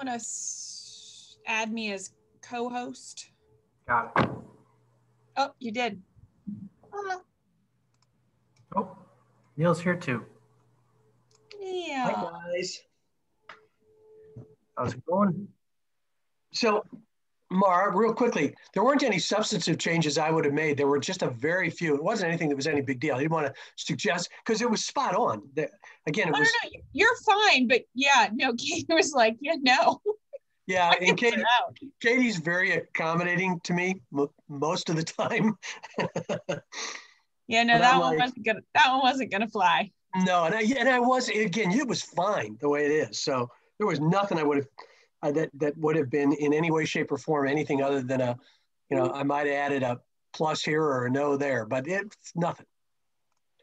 want to add me as co-host? Got it. Oh, you did. Oh, Neil's here too. Yeah. Hi, guys. How's it going? So, Mar, real quickly, there weren't any substantive changes I would have made. There were just a very few. It wasn't anything that was any big deal. I didn't want to suggest, because it was spot on. Again, it was. No, you're fine, but yeah, no, Katie was like, yeah, no. Yeah, and Katie's very accommodating to me most of the time. Yeah, no, But that one wasn't gonna fly. No, and I was, again, it was fine the way it is. So there was nothing I would have that would have been in any way, shape, or form anything other than I might have added a plus here or a no there, but it's nothing.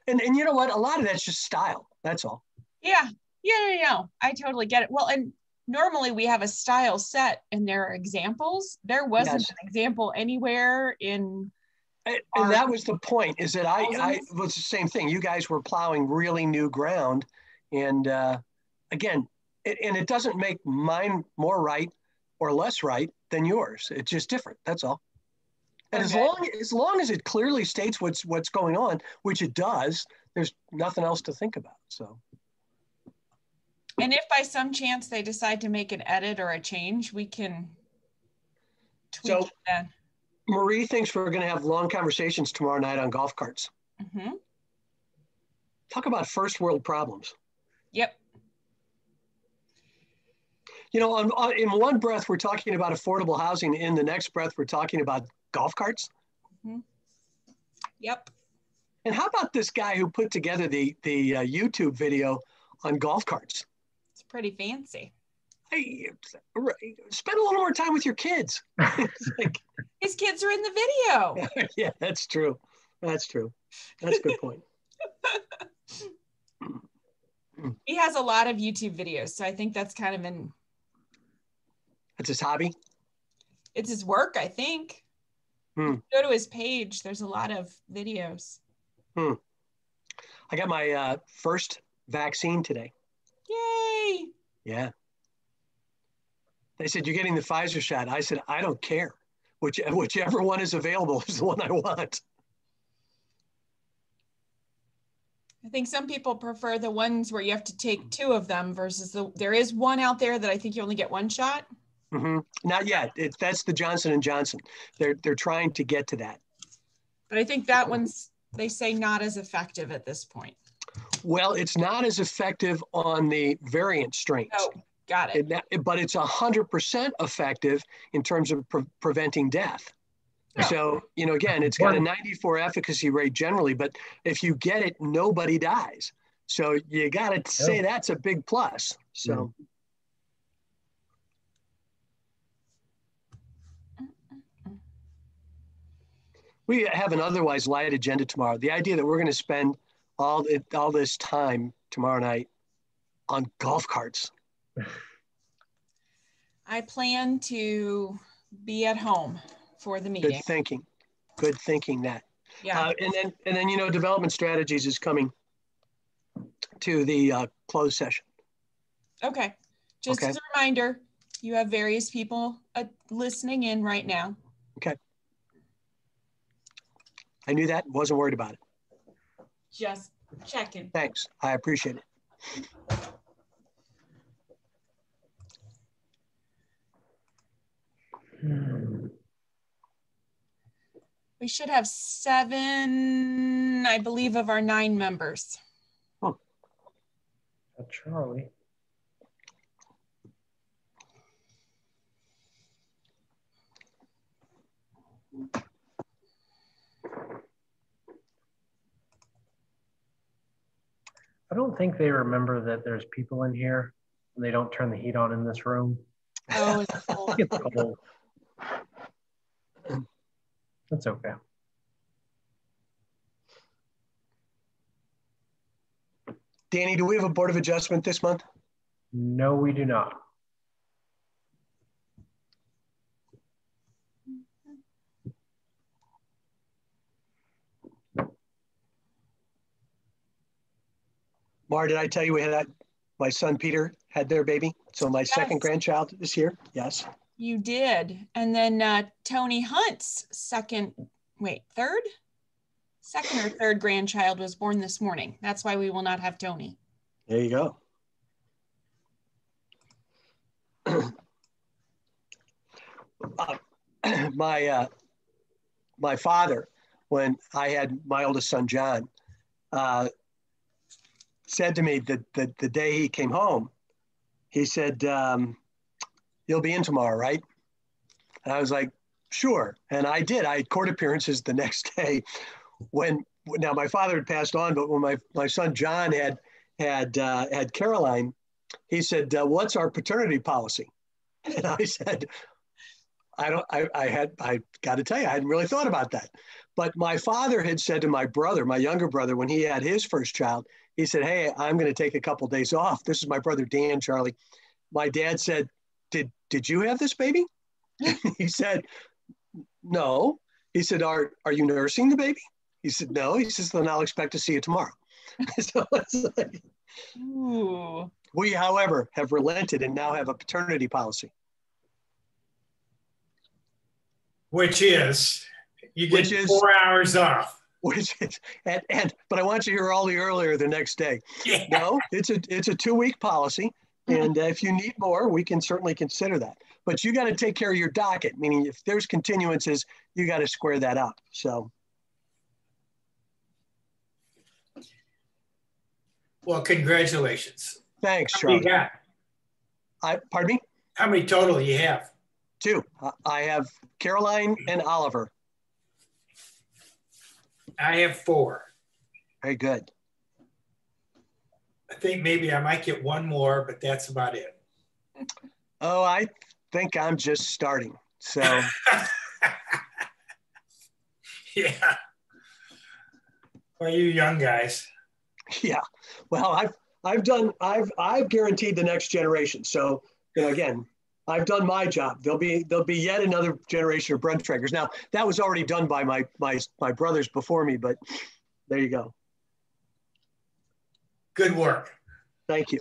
And you know what? A lot of that's just style. That's all. Yeah. I totally get it. Well, and normally we have a style set and there are examples. There wasn't an example anywhere in. And that was the point, is that I was the same thing. You guys were plowing really new ground. And again, it doesn't make mine more right or less right than yours. It's just different. That's all. And as long as it clearly states what's going on, which it does, there's nothing else to think about. So. And if by some chance they decide to make an edit or a change, we can tweak it then. Marie thinks we're going to have long conversations tomorrow night on golf carts. Mm-hmm. Talk about first world problems. Yep. In one breath, we're talking about affordable housing. In the next breath, we're talking about golf carts. Mm-hmm. Yep. And how about this guy who put together the YouTube video on golf carts? It's pretty fancy. Hey, spend a little more time with your kids. His kids are in the video. Yeah, that's true. That's a good point. He has a lot of YouTube videos, so I think that's kind of That's his hobby? It's his work, I think. Go to his page. There's a lot of videos. I got my first vaccine today. Yay! Yeah. They said, you're getting the Pfizer shot. I said, I don't care. Whichever one is available is the one I want. I think some people prefer the ones where you have to take 2 of them versus there is one out there that I think you only get 1 shot. Mm-hmm. Not yet. That's the Johnson & Johnson. They're trying to get to that. But I think that one's, they say, not as effective at this point. Well, it's not as effective on the variant strains. Oh, got it. But it's 100% effective in terms of preventing death. Oh. So, again, it's got a 94 efficacy rate generally, but if you get it, nobody dies. So you got to say that's a big plus. So. We have an otherwise light agenda tomorrow. The idea that we're going to spend all this time tomorrow night on golf carts. I plan to be at home for the meeting. Good thinking that. Yeah. And then development strategies is coming to the closed session. Okay. Just as a reminder, you have various people listening in right now. Okay. I knew that. Wasn't worried about it. Just checking. Thanks. I appreciate it. We should have 7, I believe, of our 9 members. Oh. Charlie. I don't think they remember that there's people in here and they don't turn the heat on in this room. Oh, it's cold. It's cold. That's okay. Danny, do we have a Board of Adjustment this month? No, we do not. Mar, did I tell you we had that my son Peter had their baby. So my second grandchild is here. Yes. You did. And then Tony Hunt's second or third grandchild was born this morning. That's why we will not have Tony. There you go. My father, when I had my oldest son, John, said to me that the day he came home, he said, you'll be in tomorrow, right? And I was like, sure. And I did. I had court appearances the next day now my father had passed on, but when my son, John had Caroline, he said, what's our paternity policy? And I said, I got to tell you, I hadn't really thought about that. But my father had said to my younger brother, when he had his first child, he said, hey, I'm going to take a couple days off. This is my brother, Dan, Charlie. My dad said, did you have this baby? He said, no. He said, are you nursing the baby? He said, no. He says, then I'll expect to see you tomorrow. So it's like, ooh. We, however, have relented and now have a paternity policy. Which is, you get 4 hours off. But I want you here all the earlier the next day. Yeah. No, it's a 2-week policy. And if you need more, we can certainly consider that. But you got to take care of your docket, meaning if there's continuances, you got to square that up. So. Well, congratulations. Thanks, Charlie. How many you got? Pardon me? How many total you have? 2. I have Caroline and Oliver. I have 4. Very good. I think maybe I might get 1 more, but that's about it. Oh, I think I'm just starting. So. Yeah. Well, you young guys. Yeah. Well, I've guaranteed the next generation. So, again, I've done my job. There'll be yet another generation of Bruntraggers. Now, that was already done by my brothers before me, but there you go. Good work. Thank you.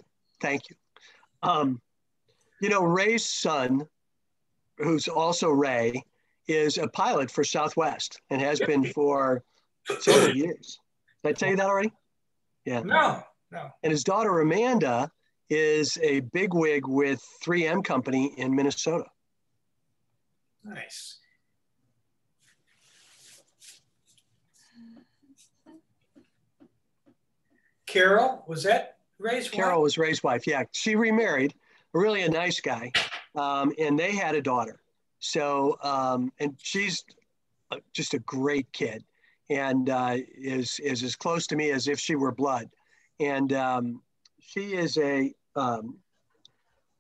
Ray's son, who's also Ray, is a pilot for Southwest and has been for several years. Did I tell you that already? Yeah. No. And his daughter, Amanda, is a bigwig with 3M Company in Minnesota. Nice. Carol, was that Ray's wife? Carol was Ray's wife, yeah. She remarried, really a nice guy, and they had a daughter. So, and she's just a great kid and is as close to me as if she were blood. And she is a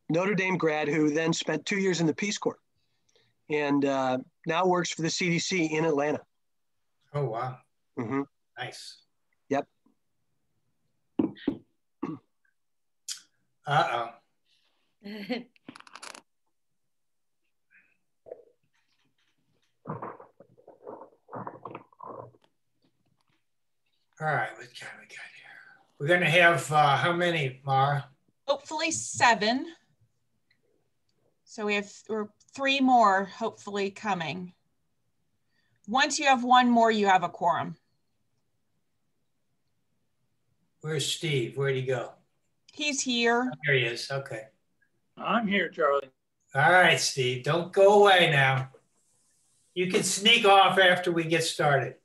Notre Dame grad who then spent 2 years in the Peace Corps and now works for the CDC in Atlanta. Oh, wow. Mm-hmm. Nice. Yep. Uh-oh. All right, what kind we got here? We're going to have how many, Mara? Hopefully 7. So we have 3 more hopefully coming. Once you have 1 more, you have a quorum. Where's Steve? Where'd he go? He's here. There he is. Okay. I'm here, Charlie. All right, Steve. Don't go away now. You can sneak off after we get started.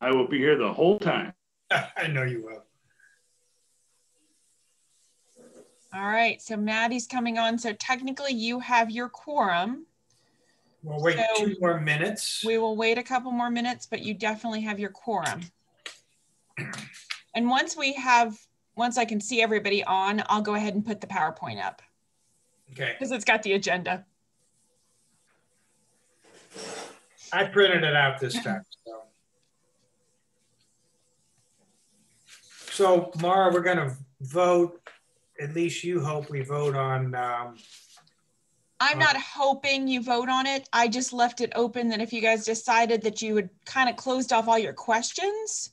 I will be here the whole time. I know you will. All right, so Maddie's coming on. So technically you have your quorum. We'll wait 2 more minutes. We will wait a couple more minutes, but you definitely have your quorum. And once I can see everybody on, I'll go ahead and put the PowerPoint up. Okay. Because it's got the agenda. I printed it out this time. So Mara, we're going to vote. At least you hope we vote on. I'm not hoping you vote on it. I just left it open that if you guys decided that you had kind of closed off all your questions,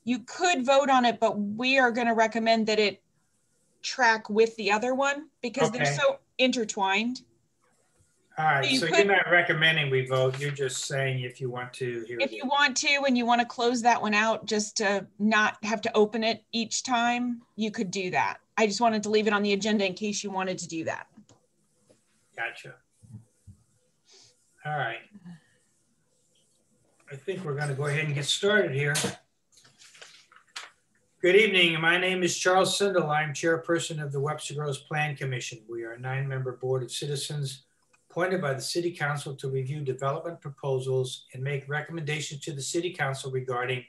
You could vote on it, but we are going to recommend that it track with the other one because they're so intertwined. All right, so you're not recommending we vote. You're just saying if you want to. If you want to, and you want to close that one out just to not have to open it each time, you could do that. I just wanted to leave it on the agenda in case you wanted to do that. Gotcha. All right. I think we're going to go ahead and get started here. Good evening. My name is Charles Sindel. I'm chairperson of the Webster Groves Plan Commission. We are a 9-member board of citizens appointed by the City Council to review development proposals and make recommendations to the City Council regarding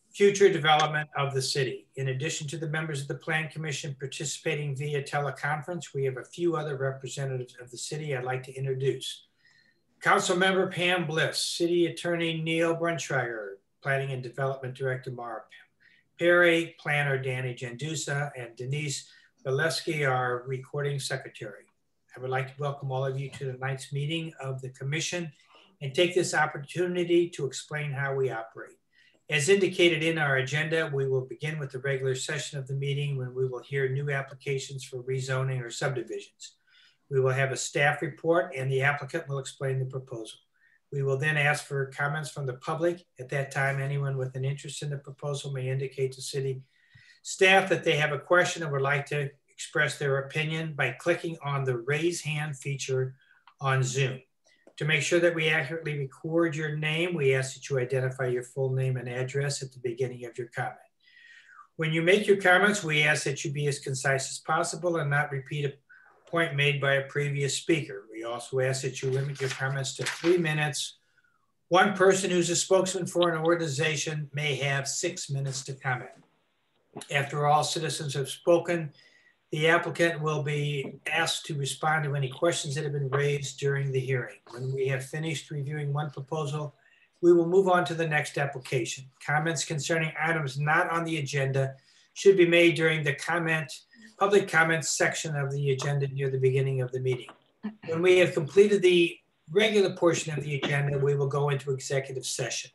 future development of the city. In addition to the members of the Plan Commission participating via teleconference, we have a few other representatives of the city I'd like to introduce. Council member Pam Bliss, City Attorney Neil Brunschweiger, Planning and Development Director Mara Perry, Planner Danny Jandusa, and Denise Valesky, our Recording Secretary. I would like to welcome all of you to tonight's meeting of the Commission and take this opportunity to explain how we operate. As indicated in our agenda, we will begin with the regular session of the meeting when we will hear new applications for rezoning or subdivisions. We will have a staff report and the applicant will explain the proposal. We will then ask for comments from the public. At that time, anyone with an interest in the proposal may indicate to city staff that they have a question or would like to express their opinion by clicking on the raise hand feature on Zoom. To make sure that we accurately record your name, we ask that you identify your full name and address at the beginning of your comment. When you make your comments, we ask that you be as concise as possible and not repeat a point made by a previous speaker. We also ask that you limit your comments to 3 minutes. One person who's a spokesman for an organization may have 6 minutes to comment. After all citizens have spoken, the applicant will be asked to respond to any questions that have been raised during the hearing. When we have finished reviewing one proposal, we will move on to the next application. Comments concerning items not on the agenda should be made during the public comments section of the agenda near the beginning of the meeting. When we have completed the regular portion of the agenda, we will go into executive session.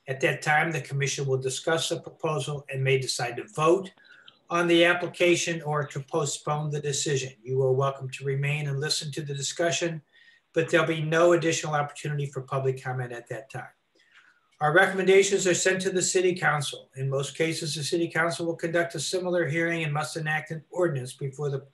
At that time, the commission will discuss the proposal and may decide to vote on the application or to postpone the decision. You are welcome to remain and listen to the discussion, but there'll be no additional opportunity for public comment at that time. Our recommendations are sent to the City Council. In most cases, the City Council will conduct a similar hearing and must enact an ordinance before the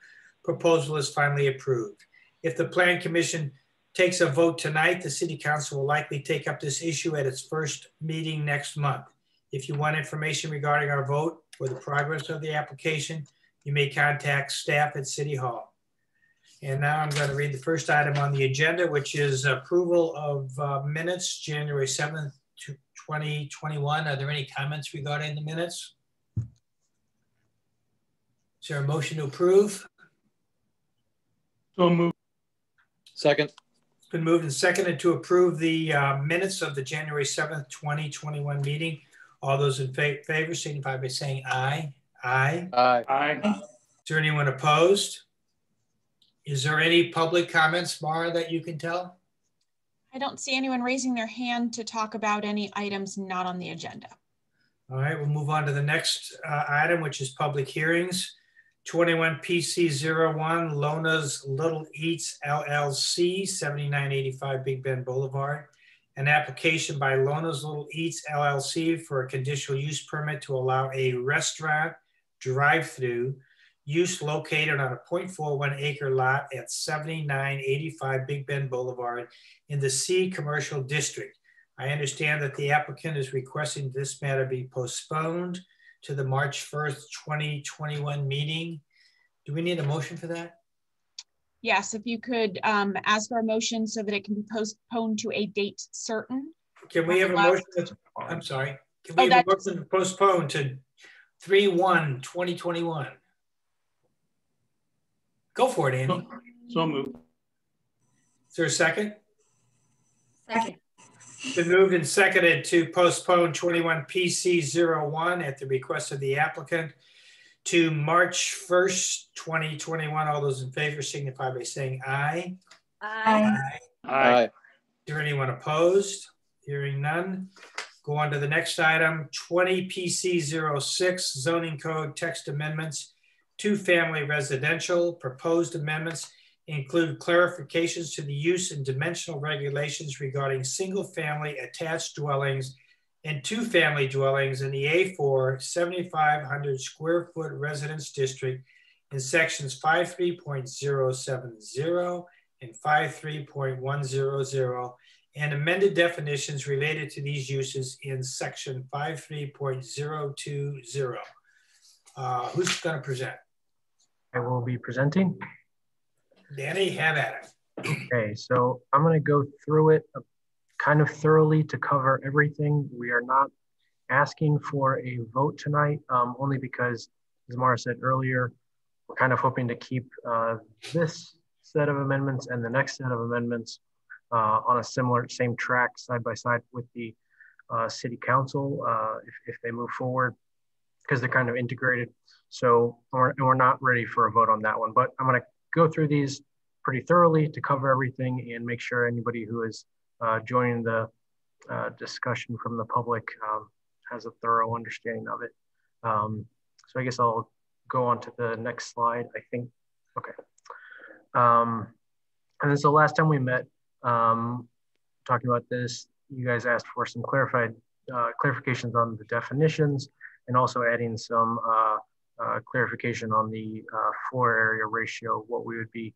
proposal is finally approved. If the Plan Commission takes a vote tonight, the City Council will likely take up this issue at its first meeting next month. If you want information regarding our vote or the progress of the application, you may contact staff at City Hall. And now I'm going to read the first item on the agenda, which is approval of minutes, January 7th, 2021. Are there any comments regarding the minutes? Is there a motion to approve? So moved. Second. It's been moved and seconded to approve the minutes of the January 7th, 2021 meeting. All those in favor signify by saying aye. Aye. Aye. Aye. Is there anyone opposed? Is there any public comments, Mara, that you can tell? I don't see anyone raising their hand to talk about any items not on the agenda. All right, we'll move on to the next item, which is public hearings. 21 PC01, Lona's Little Eats LLC, 7985 Big Bend Boulevard. An application by Lona's Little Eats LLC for a conditional use permit to allow a restaurant drive-through use located on a 0.41 acre lot at 7985 Big Bend Boulevard in the C Commercial District. I understand that the applicant is requesting this matter be postponed to the March 1st, 2021 meeting. Do we need a motion for that? Yes, if you could ask our motion so that it can be postponed to a date certain. Can we have a motion? I'm sorry. Can we have a motion to postpone to 3/1/2021? Go for it, Andy. So moved. Is there a second? Second. Been moved and seconded to postpone 21 PC01 at the request of the applicant to March 1st, 2021. All those in favor signify by saying aye. Aye. Aye. Is there anyone opposed? Hearing none. Go on to the next item, 20 PC06 zoning code text amendments, two-family residential. Proposed amendments include clarifications to the use and dimensional regulations regarding single-family attached dwellings and two-family dwellings in the A4 7,500 square foot residence district in sections 53.070 and 53.100, and amended definitions related to these uses in section 53.020. Who's going to present? I will be presenting. Danny, have at it. Okay, so I'm going to go through it kind of thoroughly to cover everything. We are not asking for a vote tonight, only because, as Mara said earlier, we're kind of hoping to keep this set of amendments and the next set of amendments on a same track side by side with the city council if they move forward, because they're kind of integrated. So we're not ready for a vote on that one, but I'm going to go through these pretty thoroughly to cover everything and make sure anybody who is joining the discussion from the public has a thorough understanding of it. So I guess I'll go on to the next slide, I think. Okay. And then so last time we met, talking about this, you guys asked for some clarifications on the definitions and also adding some clarification on the floor area ratio, what we would be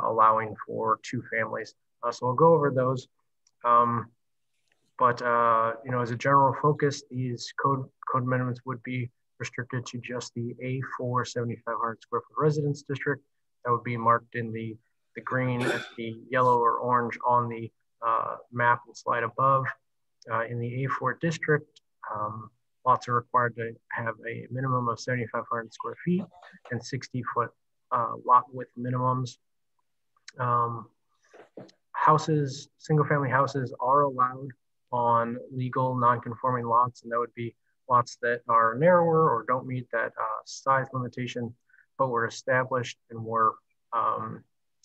allowing for two families. So I'll go over those. But you know, as a general focus, these code amendments would be restricted to just the A4 7,500 square foot residence district. That would be marked in the green and the yellow or orange on the map and slide above. In the A4 district, lots are required to have a minimum of 7,500 square feet and 60-foot lot width minimums. Houses, single-family houses are allowed on legal non-conforming lots, and that would be lots that are narrower or don't meet that size limitation, but were established and were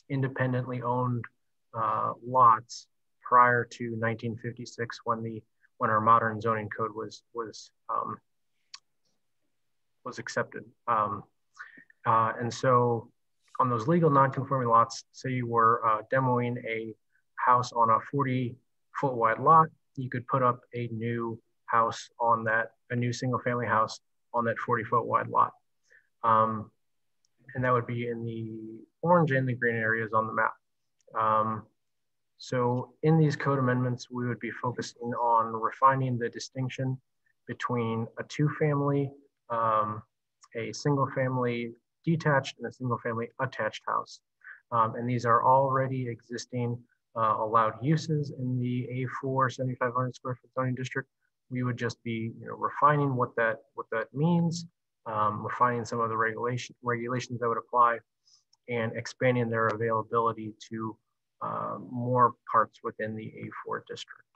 independently owned lots prior to 1956 when our modern zoning code was accepted. And so on those legal non-conforming lots, say you were demoing a house on a 40-foot wide lot, you could put up a new house on that, a new single-family house on that 40-foot wide lot. And that would be in the orange and the green areas on the map. So in these code amendments, we would be focusing on refining the distinction between a two-family, a single-family detached, and a single-family attached house. And these are already existing allowed uses in the A4 7,500 square foot zoning district. We would just be, refining what that means, refining some of the regulations that would apply, and expanding their availability to more parts within the A4 district.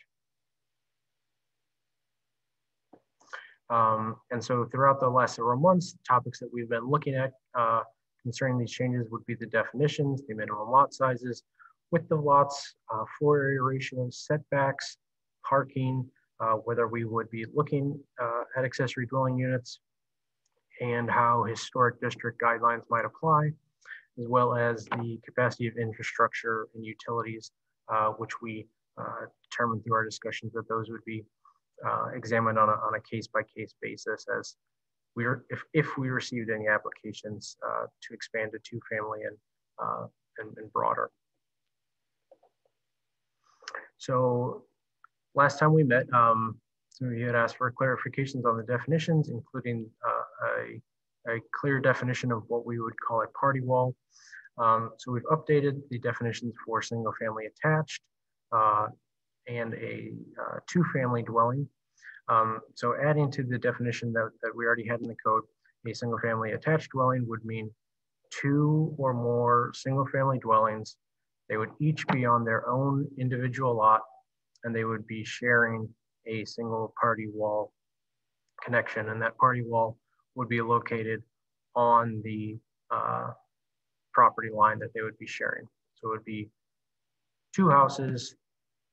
And so throughout the last several months, topics that we've been looking at concerning these changes would be the definitions, the minimum lot sizes, width of lots, floor area ratios, setbacks, parking, whether we would be looking at accessory dwelling units, and how historic district guidelines might apply, as well as the capacity of infrastructure and utilities, which we determined through our discussions that those would be examined on a case-by-case basis as if we received any applications to expand to two-family and broader. So last time we met, some of you had asked for clarifications on the definitions, including a clear definition of what we would call a party wall. So we've updated the definitions for single-family attached and a two-family dwelling. So adding to the definition that we already had in the code, a single-family attached dwelling would mean two or more single-family dwellings. They would each be on their own individual lot, and they would be sharing a single party wall connection, and that party wall would be located on the property line that they would be sharing. So it would be two houses,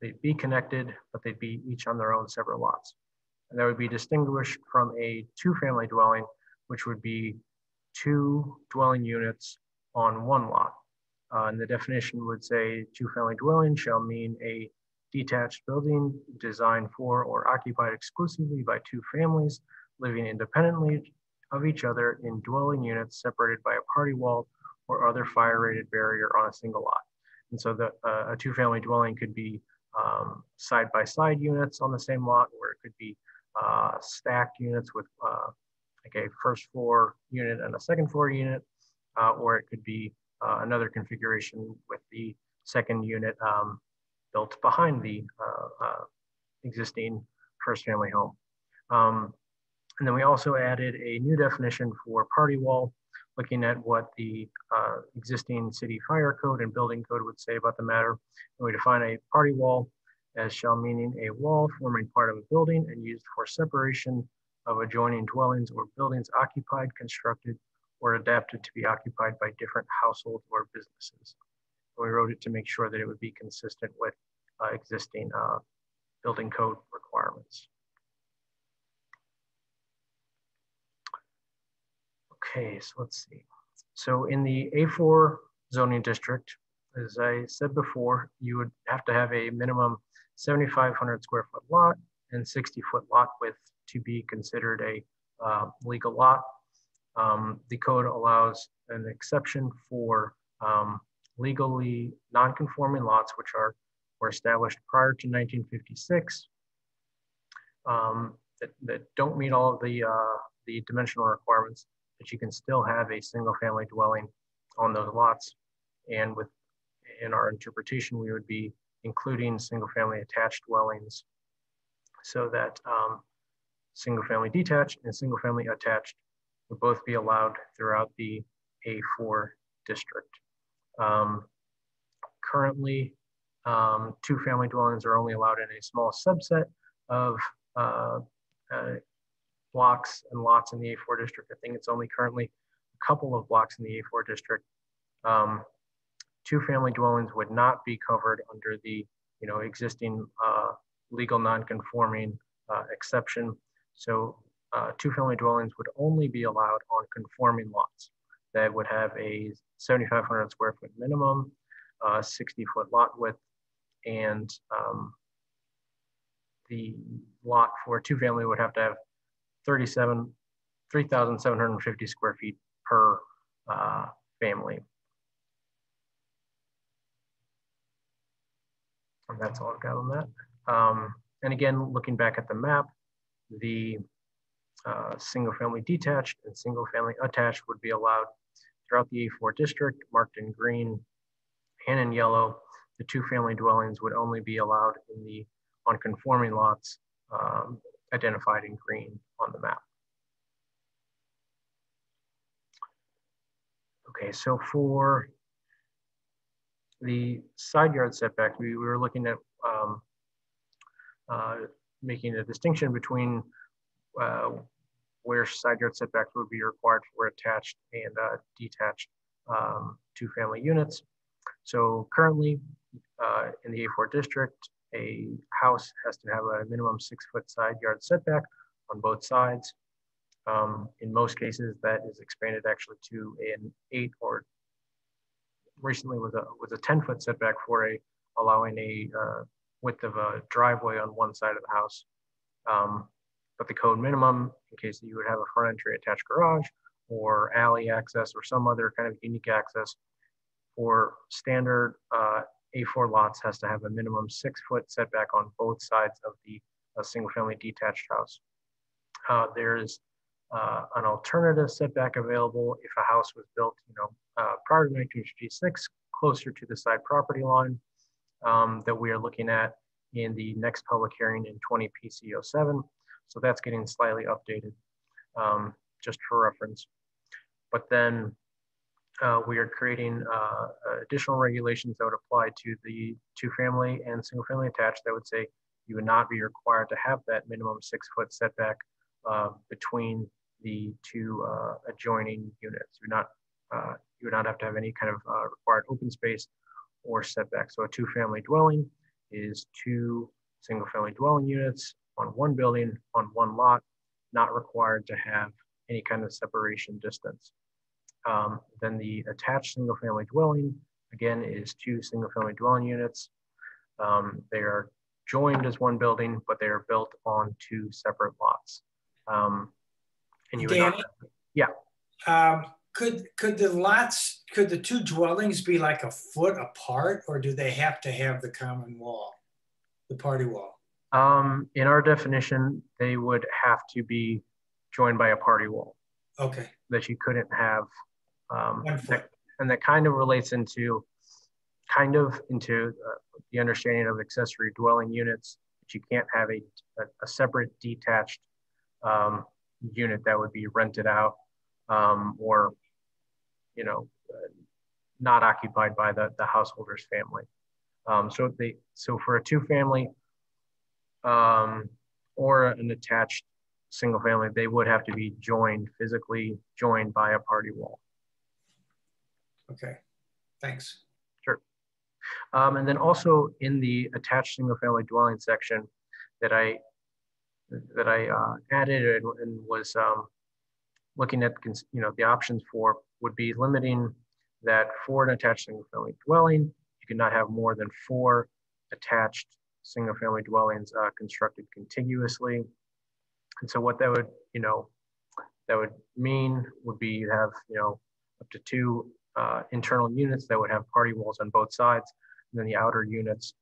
they'd be connected, but they'd be each on their own separate lots. And that would be distinguished from a two-family dwelling, which would be two dwelling units on one lot. And the definition would say two-family dwelling shall mean a detached building designed for or occupied exclusively by two families living independently of each other in dwelling units separated by a party wall or other fire-rated barrier on a single lot. And so a two-family dwelling could be side-by-side units on the same lot, or it could be stacked units with like a first floor unit and a second floor unit, or it could be another configuration with the second unit built behind the existing first family home. And then we also added a new definition for party wall, looking at what the existing city fire code and building code would say about the matter. And we define a party wall as shall meaning a wall forming part of a building and used for separation of adjoining dwellings or buildings occupied, constructed, or adapted to be occupied by different households or businesses. We wrote it to make sure that it would be consistent with existing building code requirements. Okay, so let's see. So in the A4 zoning district, as I said before, you would have to have a minimum 7,500 square foot lot and 60-foot lot width to be considered a legal lot. The code allows an exception for legally non-conforming lots, which were established prior to 1956, that don't meet all of the dimensional requirements, but you can still have a single family dwelling on those lots. And in our interpretation, we would be including single family attached dwellings so that single family detached and single family attached would both be allowed throughout the A4 district. Currently, two family dwellings are only allowed in a small subset of blocks and lots in the A4 district. I think it's only currently a couple of blocks in the A4 district. Two family dwellings would not be covered under the existing legal non-conforming exception. So two family dwellings would only be allowed on conforming lots that would have a 7,500 square foot minimum, 60-foot lot width, and the lot for two family would have to have 3,750 square feet per family. And that's all I've got on that. And again, looking back at the map, the single family detached and single family attached would be allowed throughout the A4 district, marked in green and in yellow. The two family dwellings would only be allowed on conforming lots identified in green on the map. Okay, so for the side yard setback, we were looking at making a distinction between where side yard setbacks would be required for attached and detached two family units. So currently in the A4 district, a house has to have a minimum 6-foot side yard setback on both sides. In most cases, that is expanded actually to an 8 or recently was a 10-foot setback for allowing a width of a driveway on one side of the house. But the code minimum, in case you would have a front entry attached garage or alley access or some other kind of unique access for standard A4 lots, has to have a minimum 6-foot setback on both sides of the single family detached house. There's an alternative setback available if a house was built prior to 1956, closer to the side property line, that we are looking at in the next public hearing in 20 PC07. So that's getting slightly updated just for reference. But then we are creating additional regulations that would apply to the two family and single family attached that would say you would not be required to have that minimum 6-foot setback between the two adjoining units. You would not have to have any kind of required open space or setback. So a two family dwelling is two single family dwelling units on one building on one lot, not required to have any kind of separation distance. Then the attached single family dwelling, again, is 2 single family dwelling units. They are joined as one building, but they are built on 2 separate lots. And you would Danny, not, yeah. Could the 2 dwellings be like a foot apart, or do they have to have the common wall, the party wall? In our definition, they would have to be joined by a party wall. Okay. That you couldn't have, 1 foot. and that kind of relates into the understanding of accessory dwelling units. That you can't have a separate detached unit that would be rented out or not occupied by the householder's family. So for a 2-family or an attached single family, they would have to be physically joined by a party wall. Okay, thanks. Sure. And then also in the attached single family dwelling section that I added and was looking at, the options for would be limiting that for an attached single family dwelling, you could not have more than 4 attached single family dwellings constructed contiguously. And so what that would mean would be you have, up to 2 internal units that would have party walls on both sides. And then the outer units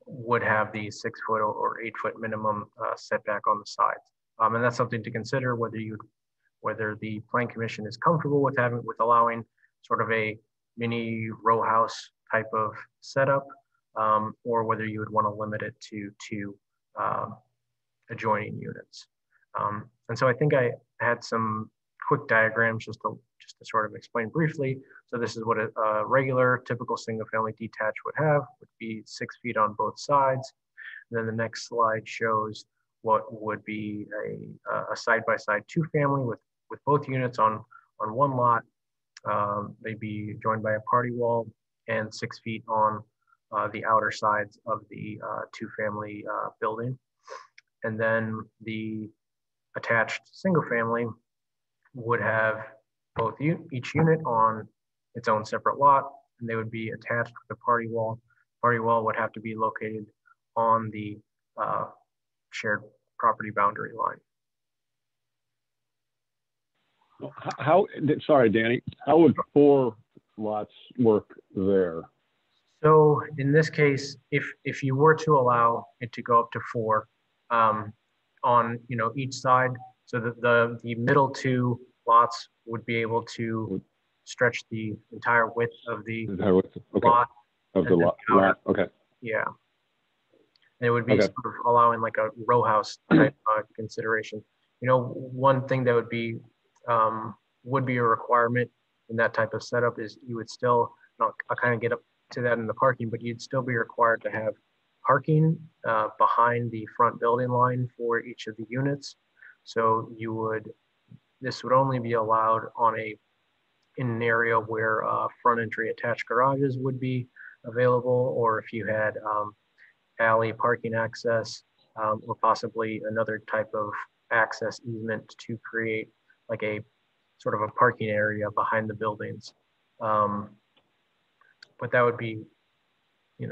would have the 6-foot or 8-foot minimum setback on the sides. And that's something to consider whether the Plan Commission is comfortable with allowing sort of a mini row house type of setup, or whether you would want to limit it to 2 adjoining units. And so I think I had some quick diagrams just to sort of explain briefly. So this is what a regular typical single family detached would be 6 feet on both sides. And then the next slide shows what would be a side-by-side 2-family with both units on one lot. They'd be joined by a party wall and 6 feet on the outer sides of the 2-family building. And then the attached single family would have each unit on its own separate lot, and they would be attached with a party wall. Party wall would have to be located on the shared property boundary line. Sorry, Danny, how would 4 lots work there? So in this case, if you were to allow it to go up to 4 on each side, so that the middle 2 lots would be able to stretch the entire width of the lot. Of the lot, okay. Yeah. And it would be sort of allowing like a row house type consideration. One thing that would be a requirement in that type of setup is you would still, I'll kind of get up to that in the parking, but you'd still be required to have parking behind the front building line for each of the units. So this would only be allowed in an area where front entry attached garages would be available, or if you had alley parking access, or possibly another type of access easement to create like a sort of a parking area behind the buildings. But that would be,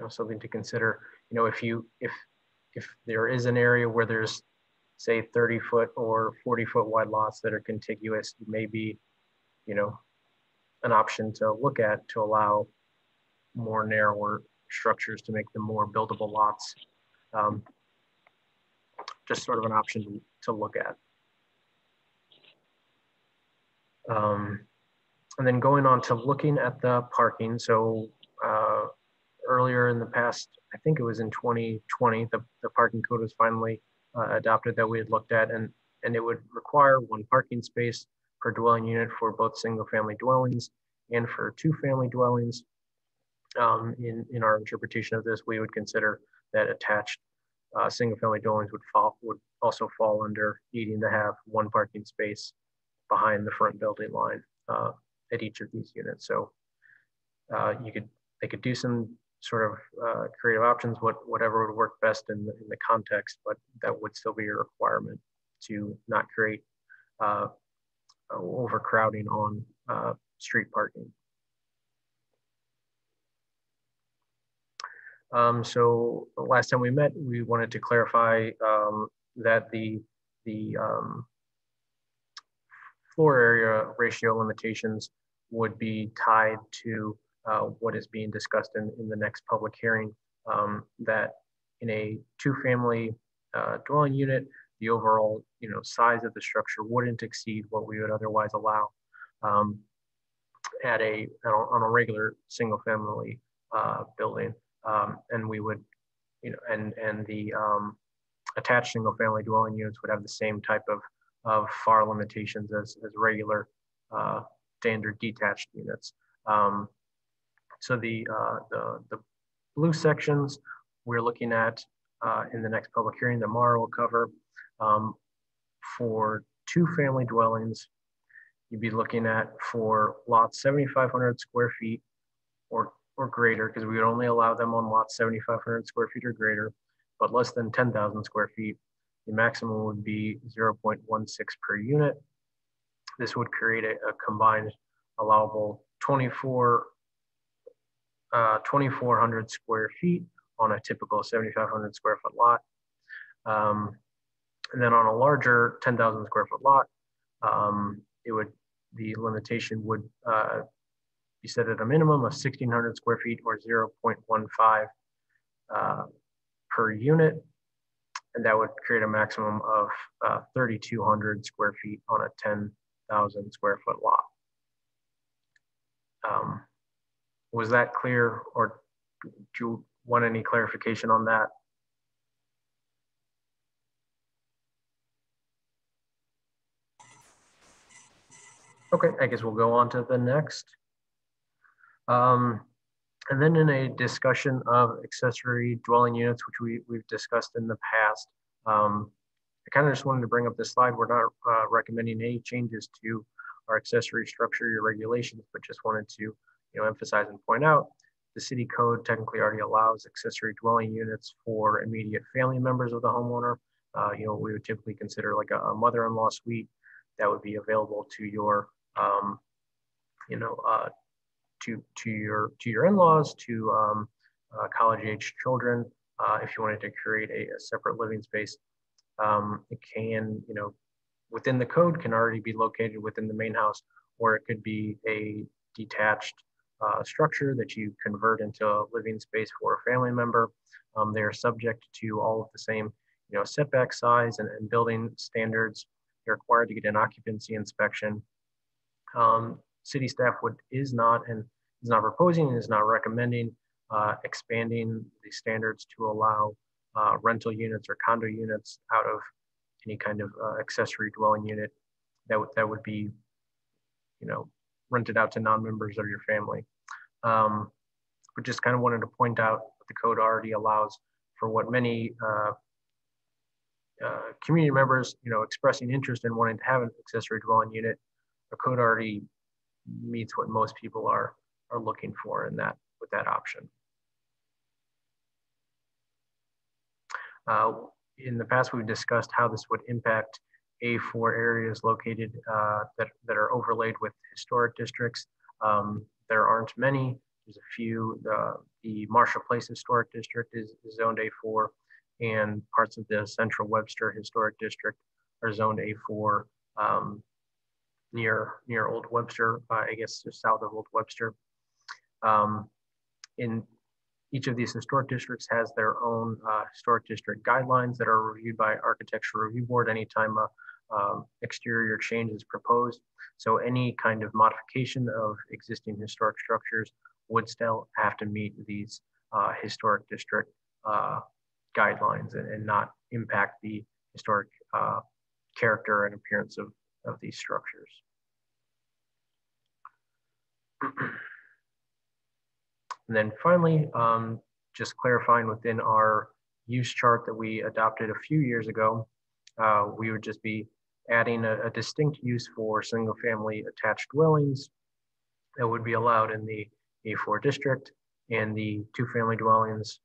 something to consider. If there is an area where there's, say, 30-foot or 40-foot wide lots that are contiguous, it may be, an option to look at to allow more narrower structures to make them more buildable lots. Just sort of an option to look at. And then going on to looking at the parking. So earlier in the past, I think it was in 2020, the parking code was finally adopted that we had looked at, and it would require 1 parking space per dwelling unit for both single family dwellings and for 2-family dwellings. In our interpretation of this, we would consider that attached single family dwellings would also fall under needing to have 1 parking space behind the front building line at each of these units. So they could do some sort of creative options, whatever would work best in the context, but that would still be a requirement to not create overcrowding on street parking. So the last time we met, we wanted to clarify that the floor area ratio limitations would be tied to what is being discussed in the next public hearing, that in a two-family dwelling unit, the overall size of the structure wouldn't exceed what we would otherwise allow on a regular single-family building, and we would, and the attached single-family dwelling units would have the same type of FAR limitations as regular standard detached units. So the blue sections we're looking at in the next public hearing that Mara will cover, for two-family dwellings, you'd be looking at for lots 7,500 square feet or greater, because we would only allow them on lots 7,500 square feet or greater, but less than 10,000 square feet. The maximum would be 0.16 per unit. This would create a combined allowable 2,400 square feet on a typical 7,500 square foot lot. And then on a larger 10,000 square foot lot, the limitation would be set at a minimum of 1,600 square feet or 0.15 per unit. And that would create a maximum of 3,200 square feet on a 10,000 square foot lot. Was that clear, or do you want any clarification on that? Okay, I guess we'll go on to the next. And then in a discussion of accessory dwelling units, which we've discussed in the past, I kind of just wanted to bring up this slide. We're not recommending any changes to our accessory structure or regulations, but just wanted to emphasize and point out the city code technically already allows accessory dwelling units for immediate family members of the homeowner. We would typically consider like a mother-in-law suite that would be available to your to your in-laws, to college-age children. If you wanted to create a separate living space, it can, within the code, can already be located within the main house, or it could be a detached structure that you convert into a living space for a family member. They are subject to all of the same, setback size and building standards. They're required to get an occupancy inspection. City staff is not proposing and is not recommending expanding the standards to allow rental units or condo units out of any kind of accessory dwelling unit that would be, rented out to non-members of your family. But just kind of wanted to point out what the code already allows for what many community members, expressing interest in wanting to have an accessory dwelling unit. The code already meets what most people are looking for with that option. In the past, we've discussed how this would impact A4 areas located that are overlaid with historic districts. There aren't many. There's a few. The Marshall Place Historic District is zoned A4, and parts of the Central Webster Historic District are zoned A4 near Old Webster, I guess just south of Old Webster. In each of these historic districts has their own historic district guidelines that are reviewed by Architectural Review Board anytime exterior change is proposed. So any kind of modification of existing historic structures would still have to meet these historic district guidelines and not impact the historic character and appearance of these structures. And then finally, just clarifying within our use chart that we adopted a few years ago, we would just be adding a distinct use for single family attached dwellings that would be allowed in the A4 district. and the two-family dwellings,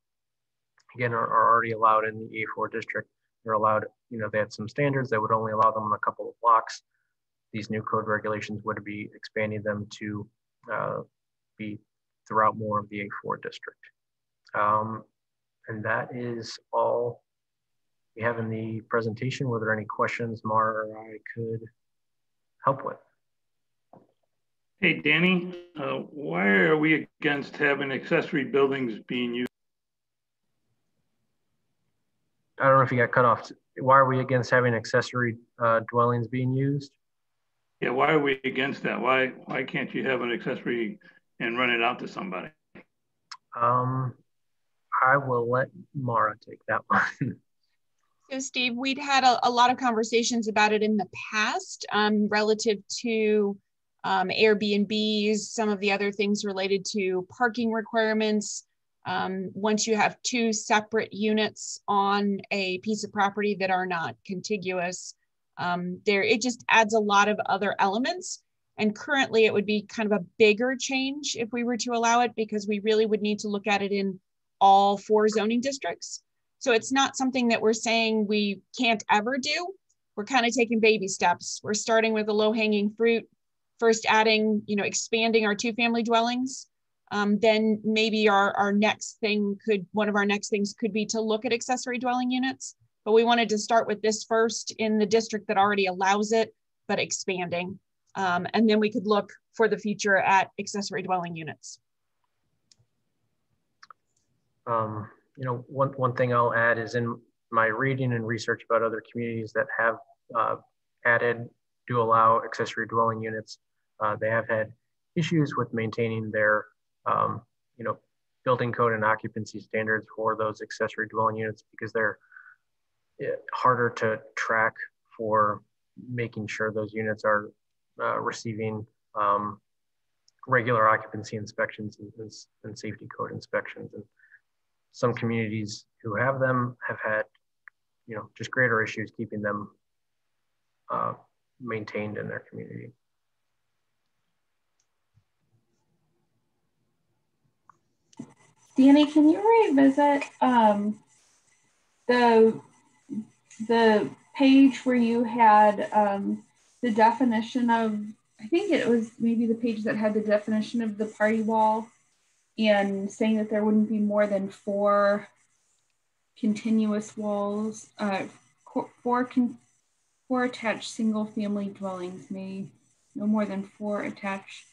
again, are already allowed in the A4 district. They're allowed, they had some standards that would only allow them on a couple of blocks. These new code regulations would be expanding them to be throughout more of the A4 district. And that is all we have in the presentation. Were there any questions Mara or I could help with? Hey, Danny, why are we against having accessory buildings being used? I don't know if you got cut off. Why are we against having accessory dwellings being used? Yeah, why are we against that? Why can't you have an accessory and rent it out to somebody? I will let Mara take that one. So Steve, we'd had a lot of conversations about it in the past relative to Airbnbs, some of the other things related to parking requirements. Once you have two separate units on a piece of property that are not contiguous, it just adds a lot of other elements. And currently it would be kind of a bigger change if we were to allow it, because we really would need to look at it in all 4 zoning districts. So it's not something that we're saying we can't ever do. We're kind of taking baby steps. We're starting with the low-hanging fruit, first adding, expanding our 2-family dwellings. Then maybe our next thing one of our next things could be to look at accessory dwelling units. But we wanted to start with this first in the district that already allows it, but expanding. And then we could look for the future at accessory dwelling units. One thing I'll add is in my reading and research about other communities that have do allow accessory dwelling units, they have had issues with maintaining their, building code and occupancy standards for those accessory dwelling units, because they're harder to track for making sure those units are receiving regular occupancy inspections and safety code inspections. And some communities who have them have had, just greater issues keeping them maintained in their community. Danny, can you revisit the page where you had the definition of, I think it was maybe the page that had the definition of the party wall, and saying that there wouldn't be more than 4 continuous walls, 4 attached single-family dwellings no more than 4 attached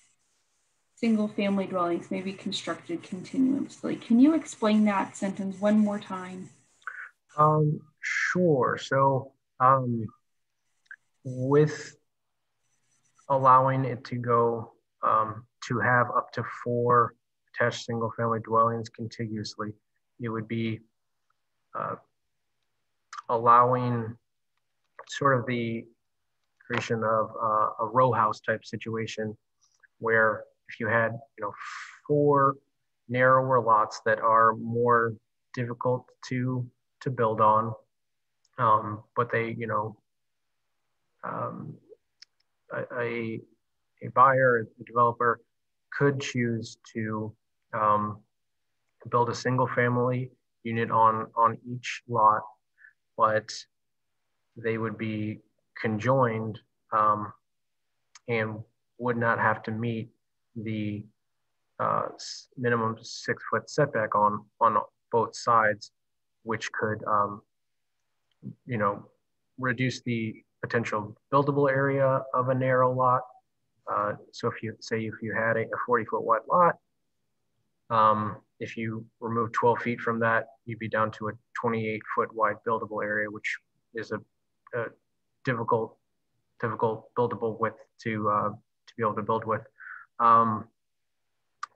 single-family dwellings may be constructed continuously. Can you explain that sentence one more time? Sure. So with allowing it to go to have up to 4 attached single-family dwellings contiguously, it would be allowing sort of the creation of a row house type situation, where if you had 4 narrower lots that are more difficult to build on, but they a buyer, a developer could choose to build a single family unit on each lot, but they would be conjoined and would not have to meet the minimum 6-foot setback on both sides, which could reduce the potential buildable area of a narrow lot. So if you had a 40-foot wide lot, if you remove 12 feet from that, you'd be down to a 28-foot wide buildable area, which is a difficult buildable width to be able to build with.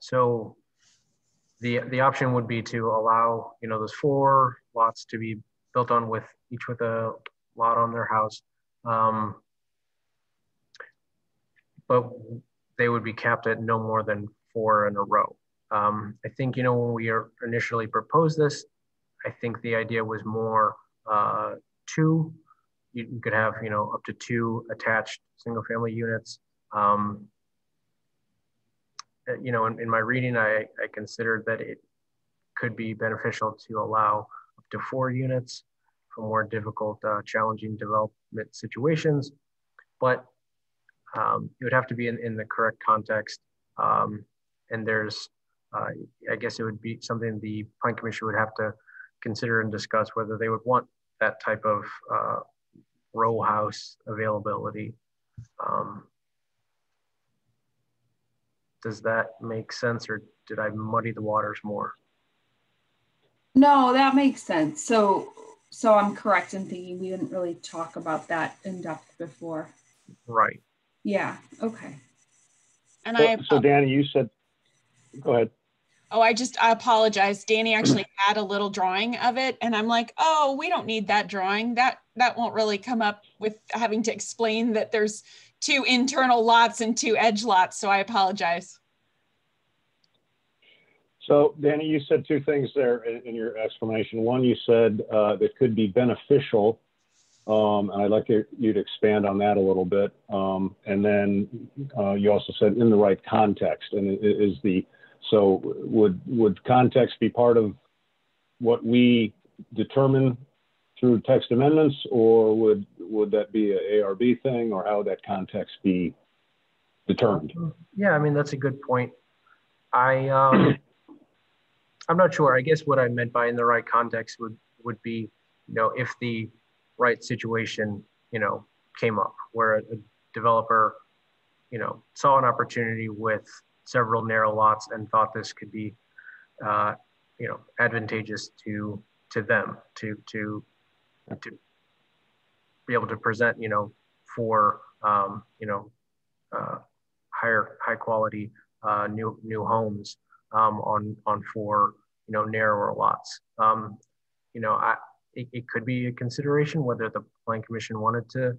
So the option would be to allow those 4 lots to be built on each with a lot on their house, but they would be capped at no more than 4 in a row. I think when we initially proposed this, I think the idea was more 2. You could have up to 2 attached single family units. you know, in my reading, I considered that it could be beneficial to allow up to 4 units for more difficult, challenging development situations, but it would have to be in the correct context. And there's, I guess it would be something the Plan Commission would have to consider and discuss whether they would want that type of row house availability. Does that make sense, or did I muddy the waters more? No, that makes sense. So I'm correct in thinking we didn't really talk about that in depth before. Right. Yeah. Okay. And so Danny, you said, go ahead. Oh, I apologize. Danny actually had a little drawing of it, and I'm like, oh, we don't need that drawing. That won't really come up with having to explain that there's 2 internal lots and 2 edge lots. So I apologize. So Danny, you said 2 things there in your explanation. One, you said that could be beneficial, and I'd like you to expand on that a little bit. And then you also said in the right context, and so would context be part of what we determine through text amendments, or would that be an ARB thing, or how would that context be determined? Yeah, I mean, that's a good point. I'm not sure. I guess what I meant by in the right context would be, you know, if the right situation, you know, came up where a developer, you know, saw an opportunity with several narrow lots and thought this could be, you know, advantageous to them to be able to present, you know, for, you know, high quality new homes on 4, you know, narrower lots. You know, it could be a consideration whether the Plan Commission wanted to,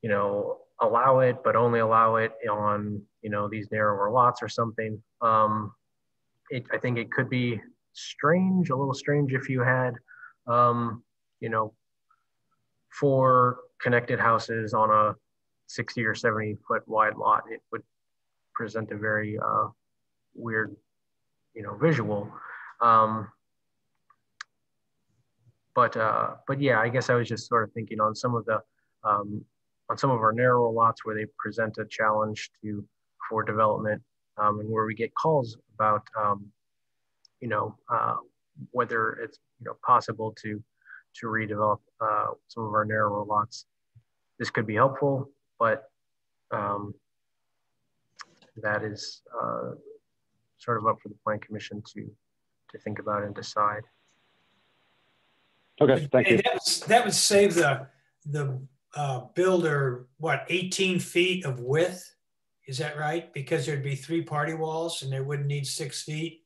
you know, allow it, but only allow it on, you know, these narrower lots or something. I think it could be strange, a little strange if you had, you know, 4 connected houses on a 60 or 70 foot wide lot. It would present a very weird, you know, visual. But yeah, I guess I was just sort of thinking on some of the on some of our narrower lots where they present a challenge for development, and where we get calls about you know, whether it's, you know, possible to redevelop some of our narrower lots. This could be helpful, but that is sort of up for the Plan Commission to think about and decide. Okay, thank you. That would save the builder, what, 18 feet of width? Is that right? Because there'd be 3 party walls and they wouldn't need 6 feet?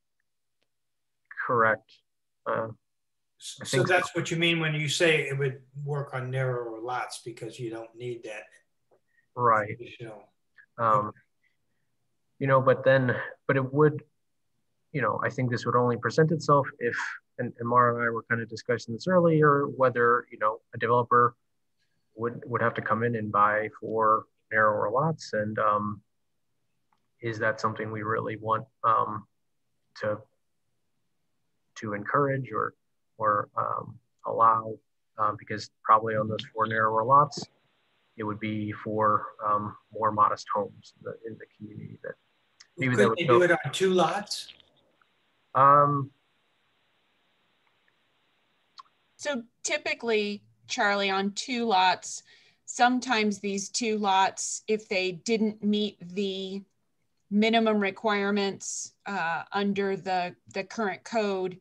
Correct. So that's what you mean when you say it would work on narrower lots, because you don't need that. Right. Okay. You know, but it would, you know, I think this would only present itself if, and Mara and I were kind of discussing this earlier, whether, you know, a developer would have to come in and buy 4 narrower lots. And is that something we really want to encourage or allow? Because probably on those 4 narrower lots, it would be for more modest homes in the community. That maybe could they do it on 2 lots? So typically, Charlie, on 2 lots, sometimes these 2 lots, if they didn't meet the minimum requirements under the current code,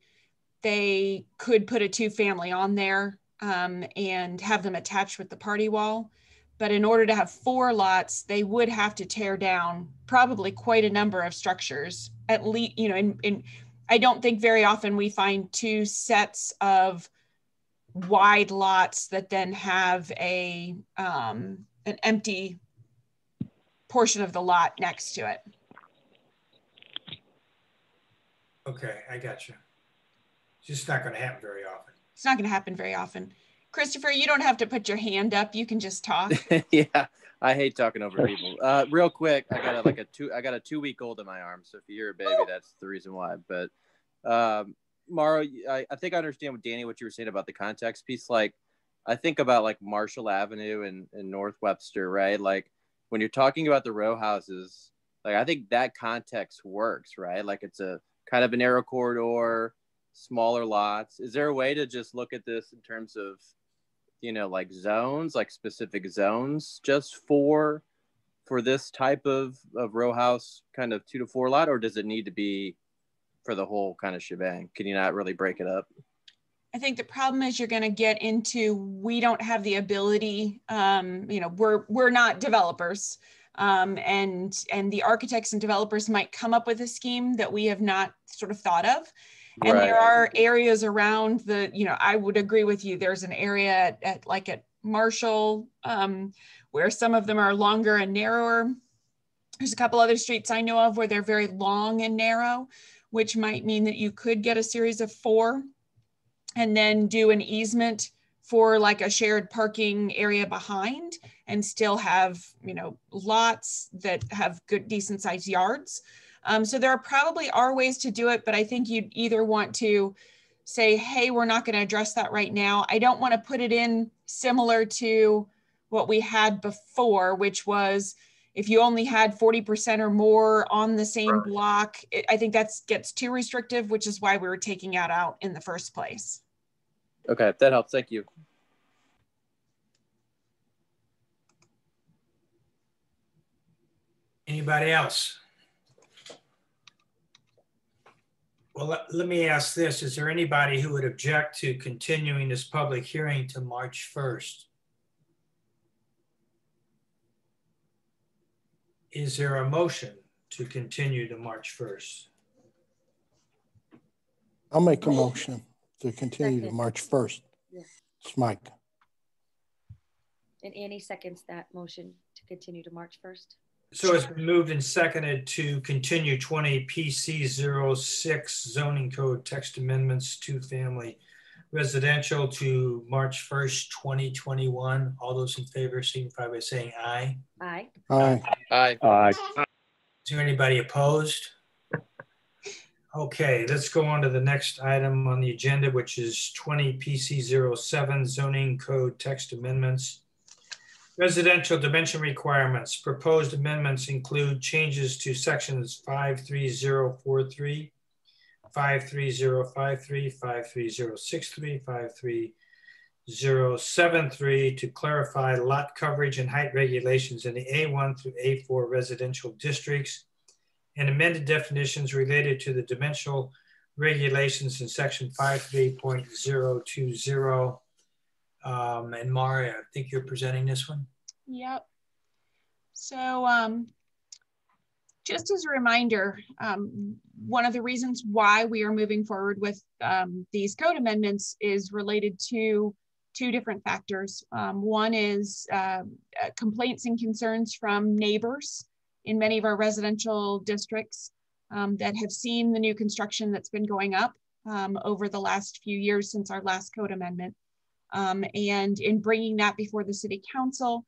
they could put a 2-family on there and have them attached with the party wall. But in order to have 4 lots, they would have to tear down probably quite a number of structures. At least, you know, I don't think very often we find 2 sets of wide lots that then have an empty portion of the lot next to it. Okay, I got you. It's just not going to happen very often. It's not going to happen very often. Christopher, you don't have to put your hand up. You can just talk. Yeah, I hate talking over people. Real quick, I got a 2-week-old in my arm, so if you hear a baby, that's the reason why. But Mara, I think I understand what Danny, what you were saying about the context piece. Like, I think about like Marshall Avenue and North Webster, right? Like when you're talking about the row houses, like I think that context works, right? Like it's a kind of a narrow corridor, smaller lots. Is there a way to just look at this in terms of, you know, like zones, like specific zones just for this type of row house kind of 2 to 4 lot, or does it need to be for the whole kind of shebang? Can you not really break it up? I think the problem is you're going to get into, we don't have the ability, you know, we're not developers, and the architects and developers might come up with a scheme that we have not sort of thought of. And Right. There are areas around the, you know, I would agree with you. There's an area at Marshall, where some of them are longer and narrower. There's a couple other streets I know of where they're very long and narrow, which might mean that you could get a series of 4 and then do an easement for like a shared parking area behind and still have, you know, lots that have good, decent sized yards. So there probably are ways to do it, but I think you'd either want to say, hey, we're not going to address that right now. I don't want to put it in similar to what we had before, which was if you only had 40% or more on the same block, I think that gets too restrictive, which is why we were taking it out in the first place. Okay, that helps. Thank you. Anybody else? Well, let me ask this. Is there anybody who would object to continuing this public hearing to March 1st? Is there a motion to continue to March 1st? I'll make a motion to continue to March 1st. Yes. It's Mike. And Annie seconds that motion to continue to March 1st. So it's been moved and seconded to continue 20 PC 06 zoning code text amendments to family residential to March 1st, 2021. All those in favor signify by saying aye. Aye. Aye. Aye. Aye. Is there anybody opposed? Okay, let's go on to the next item on the agenda, which is 20 PC 07 zoning code text amendments. Residential dimension requirements. Proposed amendments include changes to sections 53043, 53053, 53063, 53073 to clarify lot coverage and height regulations in the A1 through A4 residential districts, and amended definitions related to the dimensional regulations in section 53.020. And Mara, I think you're presenting this one. Yep. So just as a reminder, one of the reasons why we are moving forward with these code amendments is related to 2 different factors. One is complaints and concerns from neighbors in many of our residential districts that have seen the new construction that's been going up over the last few years since our last code amendment. And in bringing that before the city council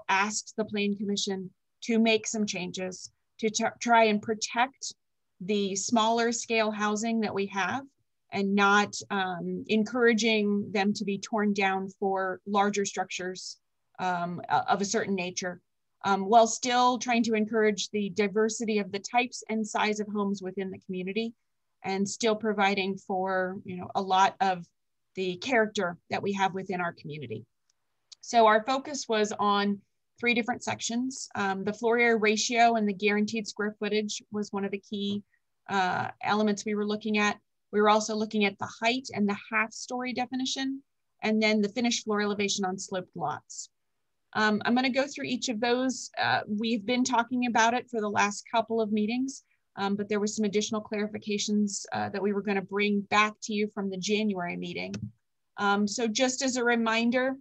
asked the Plan Commission to make some changes to try and protect the smaller scale housing that we have and not encouraging them to be torn down for larger structures of a certain nature, while still trying to encourage the diversity of the types and size of homes within the community and still providing for, you know, a lot of the character that we have within our community. So our focus was on 3 different sections. The floor area ratio and the guaranteed square footage was one of the key elements we were looking at. We were also looking at the height and the half-story definition, and then the finished floor elevation on sloped lots. I'm going to go through each of those. We've been talking about it for the last couple of meetings, but there was some additional clarifications that we were going to bring back to you from the January meeting. So just as a reminder,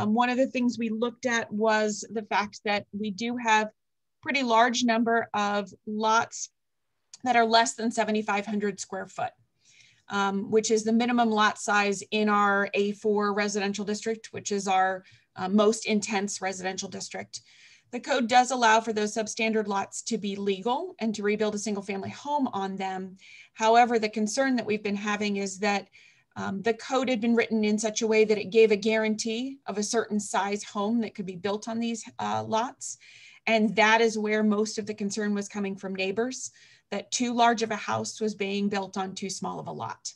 one of the things we looked at was the fact that we do have pretty large number of lots that are less than 7,500 square foot. which is the minimum lot size in our A4 residential district, which is our most intense residential district. The code does allow for those substandard lots to be legal and to rebuild a single family home on them. However, the concern that we've been having is that the code had been written in such a way that it gave a guarantee of a certain size home that could be built on these lots. And that is where most of the concern was coming from neighbors, that too large of a house was being built on too small of a lot.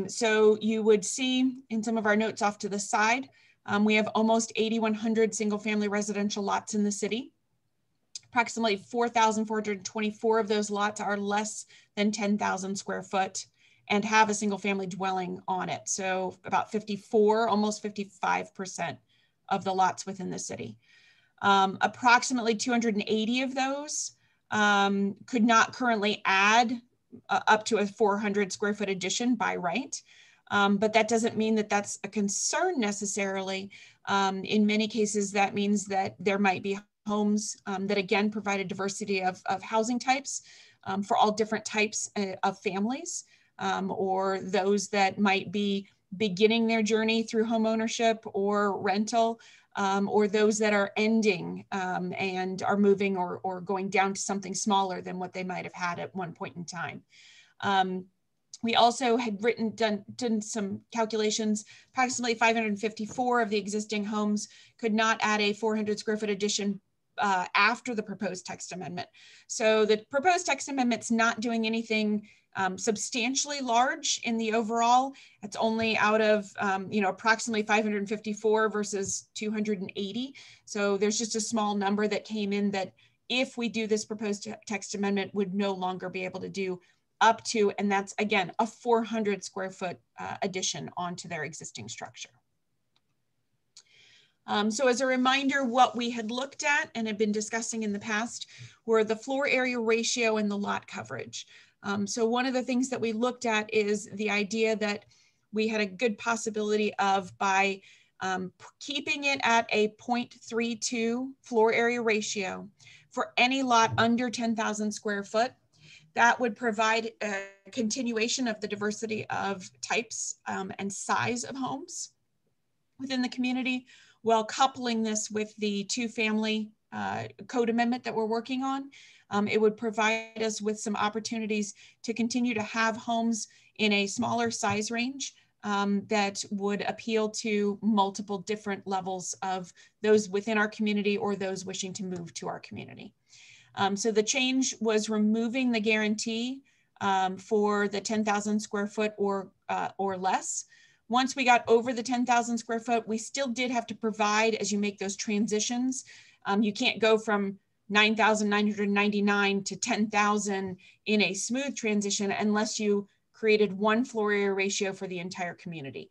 So you would see in some of our notes off to the side, we have almost 8,100 single family residential lots in the city. Approximately 4,424 of those lots are less than 10,000 square foot and have a single family dwelling on it. So about 54, almost 55% of the lots within the city. Approximately 280 of those could not currently add up to a 400 square foot addition by right. But that doesn't mean that that's a concern necessarily. In many cases, that means that there might be homes that again provide a diversity of housing types for all different types of families, or those that might be beginning their journey through home ownership or rental, or those that are ending and are moving or going down to something smaller than what they might have had at one point in time. We also had done some calculations. Approximately 554 of the existing homes could not add a 400 square foot addition after the proposed text amendment. So the proposed text amendment's not doing anything substantially large in the overall. It's only out of approximately 554 versus 280. So there's just a small number that came in that if we do this proposed text amendment would no longer be able to do up to, and that's again, a 400 square foot addition onto their existing structure. So as a reminder, what we had looked at and had been discussing in the past were the floor area ratio and the lot coverage. So one of the things that we looked at is the idea that we had a good possibility of, by keeping it at a 0.32 floor area ratio for any lot under 10,000 square foot, that would provide a continuation of the diversity of types and size of homes within the community, while coupling this with the two-family code amendment that we're working on. It would provide us with some opportunities to continue to have homes in a smaller size range that would appeal to multiple different levels of those within our community or those wishing to move to our community. So the change was removing the guarantee for the 10,000 square foot or less. Once we got over the 10,000 square foot, we still did have to provide, as you make those transitions, you can't go from 9,999 to 10,000 in a smooth transition unless you created one floor area ratio for the entire community.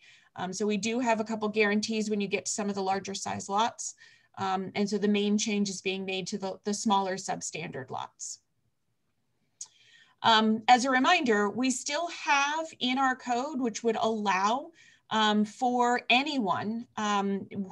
So we do have a couple guarantees when you get to some of the larger size lots. And so the main change is being made to the smaller substandard lots. As a reminder, we still have in our code, which would allow for anyone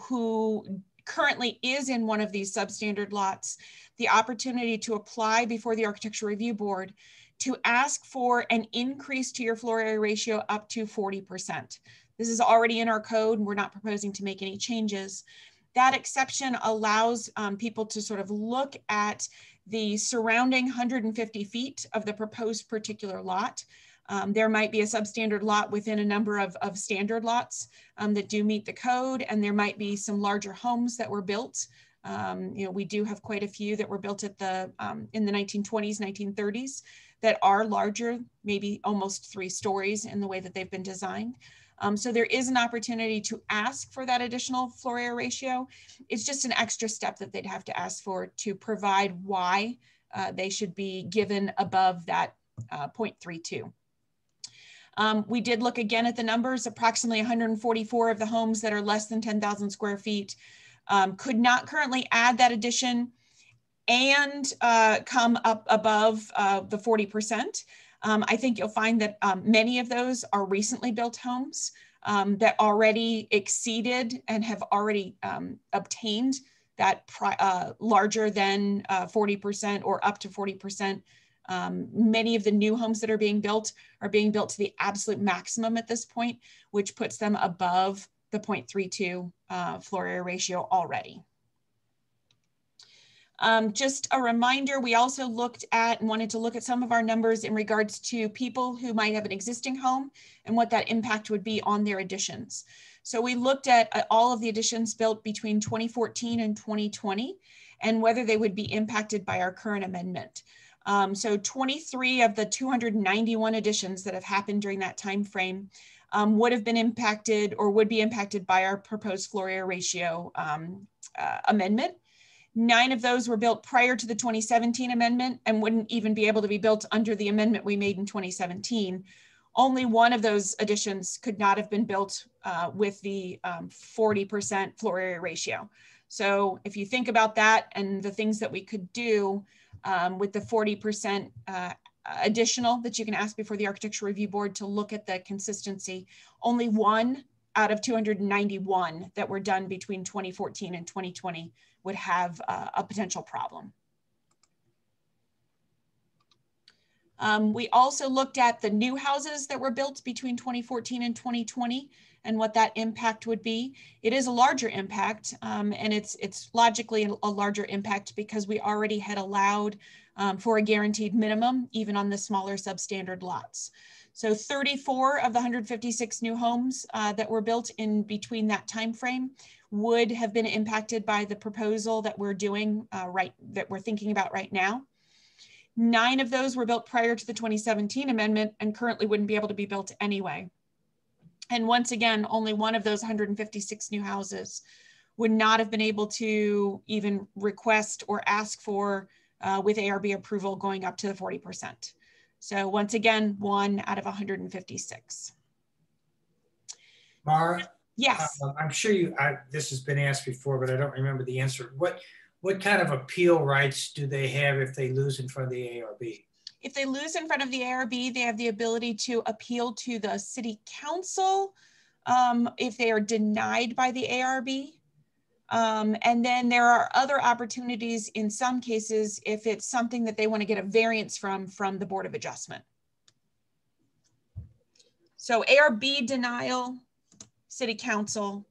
who currently is in one of these substandard lots, the opportunity to apply before the Architectural Review Board to ask for an increase to your floor area ratio up to 40%. This is already in our code, and we're not proposing to make any changes. That exception allows people to sort of look at the surrounding 150 feet of the proposed particular lot. There might be a substandard lot within a number of standard lots that do meet the code, and there might be some larger homes that were built. We do have quite a few that were built at in the 1920s, 1930s that are larger, maybe almost 3 stories in the way that they've been designed. So there is an opportunity to ask for that additional floor area ratio. It's just an extra step that they'd have to ask for to provide why they should be given above that 0.32. We did look again at the numbers. Approximately 144 of the homes that are less than 10,000 square feet could not currently add that addition and come up above the 40%. I think you'll find that many of those are recently built homes that already exceeded and have already obtained that larger than 40% or up to 40% Many of the new homes that are being built to the absolute maximum at this point, which puts them above the 0.32 floor area ratio already. Just a reminder, we also wanted to look at some of our numbers in regards to people who might have an existing home and what that impact would be on their additions. So we looked at all of the additions built between 2014 and 2020 and whether they would be impacted by our current amendment. So 23 of the 291 additions that have happened during that time frame would have been impacted or would be impacted by our proposed floor area ratio amendment. 9 of those were built prior to the 2017 amendment and wouldn't even be able to be built under the amendment we made in 2017. Only 1 of those additions could not have been built with the 40% floor area ratio. So if you think about that and the things that we could do with the 40% additional that you can ask before the Architectural Review Board to look at the consistency, only 1 out of 291 that were done between 2014 and 2020 would have a potential problem. We also looked at the new houses that were built between 2014 and 2020 and what that impact would be. It is a larger impact, and it's logically a larger impact because we already had allowed for a guaranteed minimum, even on the smaller substandard lots. So 34 of the 156 new homes that were built in between that time frame would have been impacted by the proposal that we're doing that we're thinking about right now. 9 of those were built prior to the 2017 amendment and currently wouldn't be able to be built anyway. And once again, only 1 of those 156 new houses would not have been able to even request or ask for with ARB approval going up to the 40%. So once again, 1 out of 156. Mara? Yes. I'm sure this has been asked before, but I don't remember the answer. What kind of appeal rights do they have if they lose in front of the ARB? If they lose in front of the ARB, they have the ability to appeal to the city council if they are denied by the ARB. And then there are other opportunities in some cases if it's something that they want to get a variance from the Board of Adjustment. So ARB denial, city council,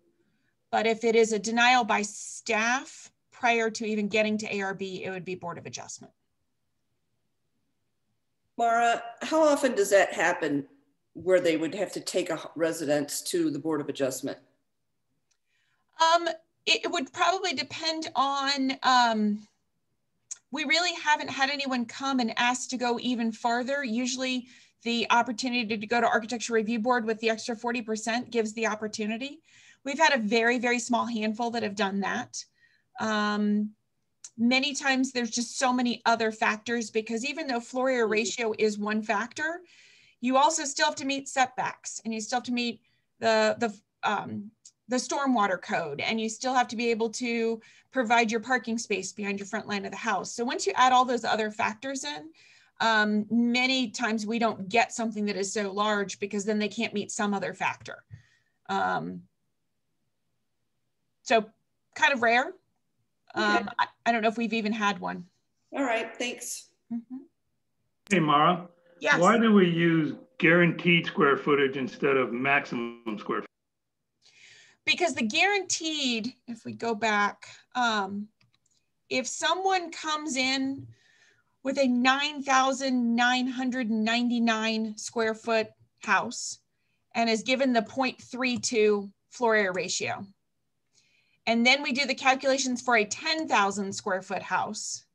but if it is a denial by staff prior to even getting to ARB, it would be Board of Adjustment. Mara, how often does that happen where they would have to take a residence to the Board of Adjustment? It would probably depend on, we really haven't had anyone come and ask to go even farther. Usually the opportunity to go to Architecture Review Board with the extra 40% gives the opportunity. We've had a very, very small handful that have done that. Many times there's just so many other factors because even though floor area ratio is one factor, you also still have to meet setbacks and you still have to meet the stormwater code, and you still have to be able to provide your parking space behind your front line of the house. So once you add all those other factors in, many times we don't get something that is so large because then they can't meet some other factor. So kind of rare. Okay. I don't know if we've even had one. All right, thanks. Mm-hmm. Hey, Mara. Yes. Why do we use guaranteed square footage instead of maximum square footage? Because the guaranteed, if we go back, if someone comes in with a 9,999 square foot house and is given the 0.32 floor area ratio, and then we do the calculations for a 10,000 square foot house,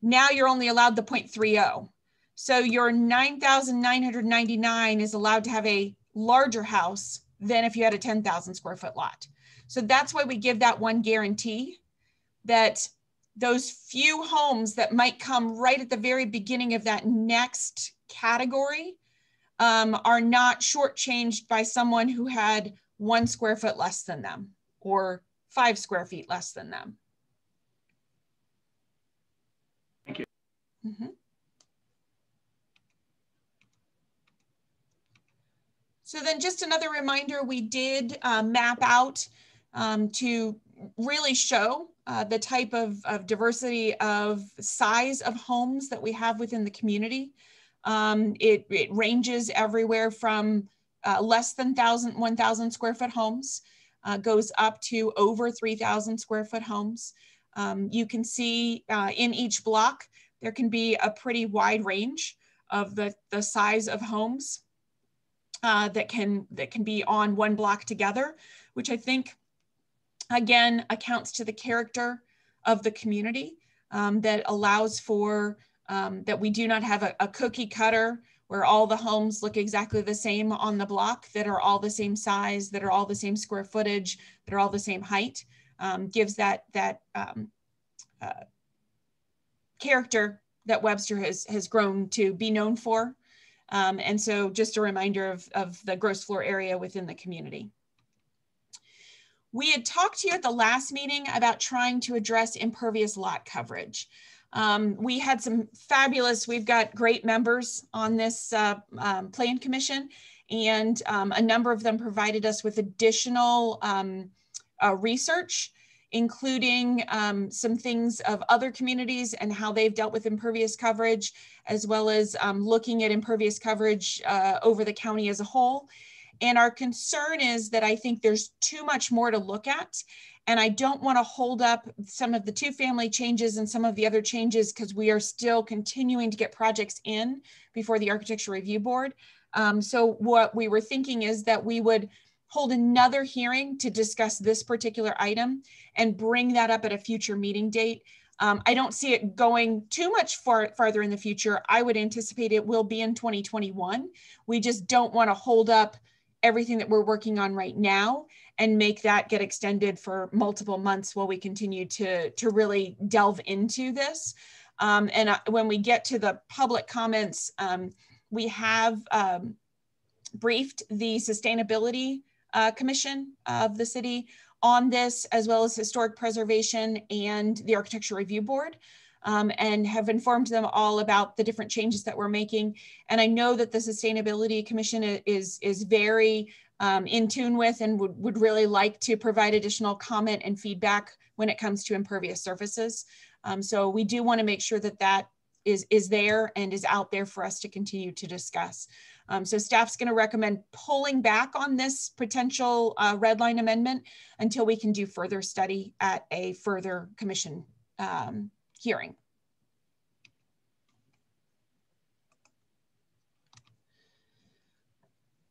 now you're only allowed the 0.30. So your 9,999 is allowed to have a larger house than if you had a 10,000 square foot lot. So that's why we give that one guarantee, that those few homes that might come right at the very beginning of that next category are not shortchanged by someone who had 1 square foot less than them or 5 square feet less than them. Thank you. Mm-hmm. So then just another reminder, we did map out to really show the type of diversity of size of homes that we have within the community. It ranges everywhere from less than 1,000 square foot homes, goes up to over 3,000 square foot homes. You can see in each block, there can be a pretty wide range of the size of homes that can be on one block together, which I think, again, accounts to the character of the community, that allows for, that we do not have a cookie cutter where all the homes look exactly the same on the block, that are all the same size, that are all the same square footage, that are all the same height. Gives that character that Webster has grown to be known for. And so just a reminder of the gross floor area within the community. We had talked to you at the last meeting about trying to address impervious lot coverage. We had some fabulous, we've got great members on this plan commission, and a number of them provided us with additional research, including some things of other communities and how they've dealt with impervious coverage, as well as looking at impervious coverage over the county as a whole. And our concern is that I think there's too much more to look at. And I don't want to hold up some of the two-family changes and some of the other changes, because we are still continuing to get projects in before the Architecture Review Board. So what we were thinking is that we would hold another hearing to discuss this particular item and bring that up at a future meeting date. I don't see it going too much farther in the future. I would anticipate it will be in 2021. We just don't want to hold up everything that we're working on right now and make that get extended for multiple months while we continue to really delve into this. When we get to the public comments, we have briefed the Sustainability Commission of the city on this, as well as Historic Preservation and the Architecture Review Board, and have informed them all about the different changes that we're making. And I know that the Sustainability Commission is very in tune with and would really like to provide additional comment and feedback when it comes to impervious surfaces. So we do want to make sure that that is there and is out there for us to continue to discuss. So staff's going to recommend pulling back on this potential red line amendment until we can do further study at a further commission hearing.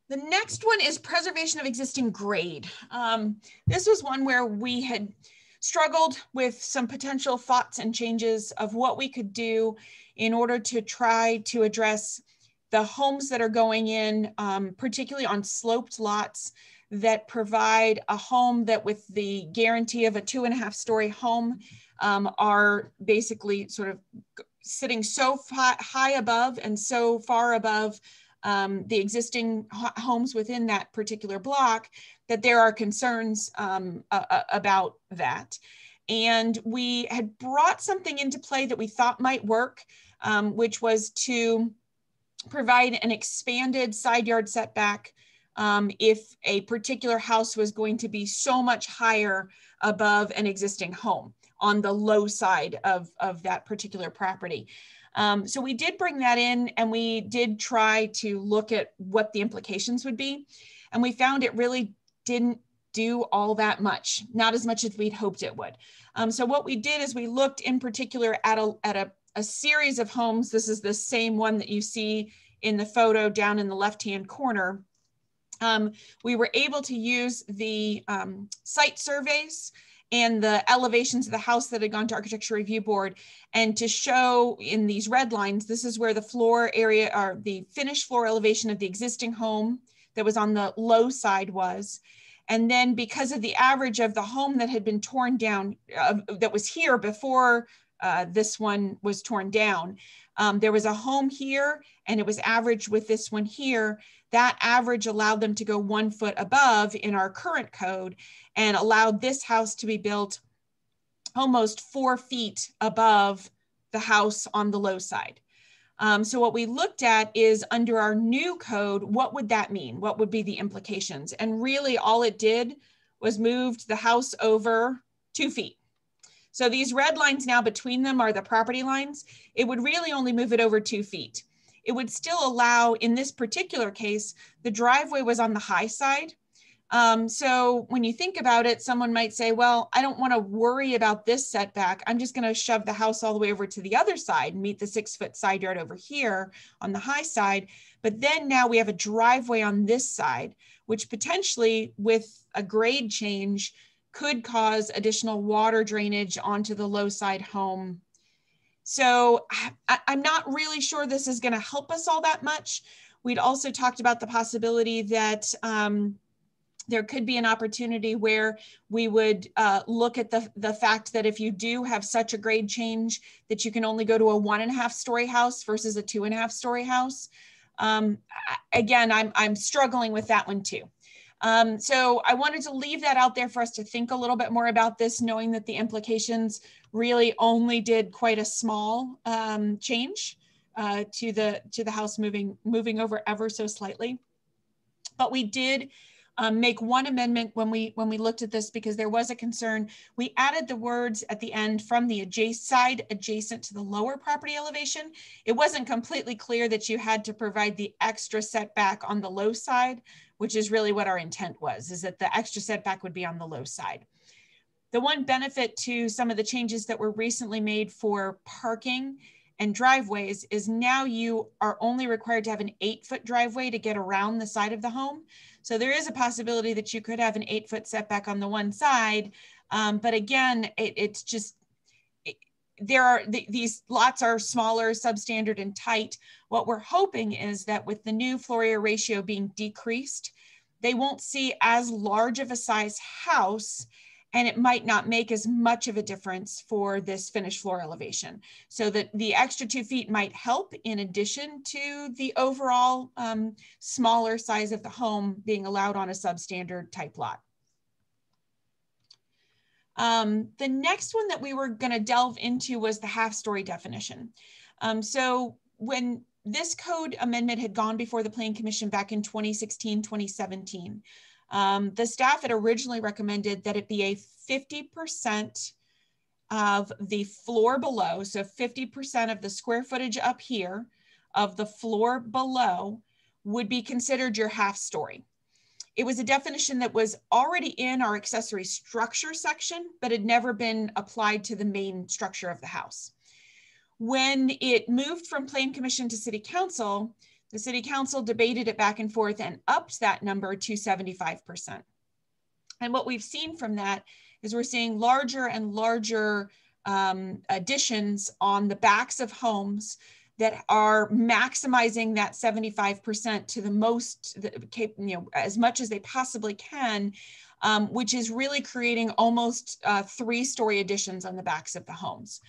The next one is preservation of existing grade. This was one where we had struggled with some potential thoughts and changes of what we could do in order to try to address the homes that are going in, particularly on sloped lots that provide a home that, with the guarantee of a 2.5-story home, are basically sort of sitting so high above and so far above the existing homes within that particular block that there are concerns about that. And we had brought something into play that we thought might work, which was to provide an expanded side yard setback if a particular house was going to be so much higher above an existing home on the low side of that particular property. So we did bring that in, and we did try to look at what the implications would be. And we found it really didn't do all that much, not as much as we'd hoped it would. So what we did is we looked in particular at a series of homes. This is the same one that you see in the photo down in the left-hand corner. We were able to use the site surveys and the elevations of the house that had gone to Architecture Review Board, and to show in these red lines, this is where the floor area, or the finished floor elevation of the existing home that was on the low side was. And then because of the average of the home that had been torn down, that was here before this one was torn down, there was a home here and it was averaged with this one here. That average allowed them to go 1 foot above in our current code, and allowed this house to be built almost 4 feet above the house on the low side. So what we looked at is, under our new code, what would that mean? What would be the implications? And really all it did was moved the house over 2 feet. So these red lines now between them are the property lines. It would really only move it over 2 feet. It would still allow, in this particular case, the driveway was on the high side. So when you think about it, someone might say, well, I don't want to worry about this setback. I'm just going to shove the house all the way over to the other side and meet the 6-foot side yard over here on the high side. But then now we have a driveway on this side, which potentially with a grade change could cause additional water drainage onto the low side home. So I'm not really sure this is going to help us all that much. We'd also talked about the possibility that there could be an opportunity where we would look at the fact that if you do have such a grade change that you can only go to a 1.5 story house versus a 2.5 story house. Again, I'm struggling with that one too. So I wanted to leave that out there for us to think a little bit more about this, knowing that the implications really only did quite a small change to the house moving over ever so slightly. But we did make one amendment when we looked at this because there was a concern. We added the words at the end from the side adjacent to the lower property elevation. It wasn't completely clear that you had to provide the extra setback on the low side, which is really what our intent was, is that the extra setback would be on the low side. The one benefit to some of the changes that were recently made for parking and driveways is now you are only required to have an 8-foot driveway to get around the side of the home. So there is a possibility that you could have an 8-foot setback on the one side. But again, it's just, these lots are smaller, substandard and tight. What we're hoping is that with the new floor area ratio being decreased, they won't see as large of a size house, and it might not make as much of a difference for this finished floor elevation. So that the extra 2 feet might help in addition to the overall smaller size of the home being allowed on a substandard type lot. The next one that we were gonna delve into was the half-story definition. So when this code amendment had gone before the Plan Commission back in 2016, 2017, the staff had originally recommended that it be a 50% of the floor below. So 50% of the square footage up here of the floor below would be considered your half story. It was a definition that was already in our accessory structure section, but had never been applied to the main structure of the house. When it moved from Plan Commission to City Council, the City Council debated it back and forth and upped that number to 75%. And what we've seen from that is we're seeing larger and larger additions on the backs of homes that are maximizing that 75% to the most, as much as they possibly can, which is really creating almost 3-story additions on the backs of the homes.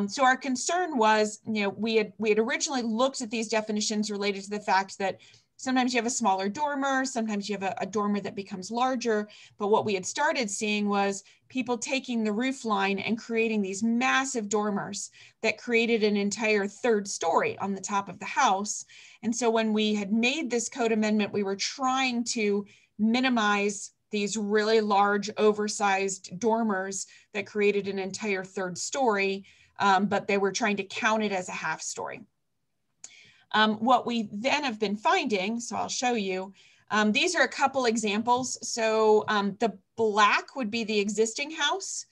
So our concern was, we had originally looked at these definitions related to the fact that sometimes you have a smaller dormer, sometimes you have a dormer that becomes larger. But what we had started seeing was people taking the roof line and creating these massive dormers that created an entire 3rd story on the top of the house. And so when we had made this code amendment, we were trying to minimize these really large, oversized dormers that created an entire 3rd story, but they were trying to count it as a half story. What we then have been finding, so I'll show you, these are a couple examples. So the black would be the existing house,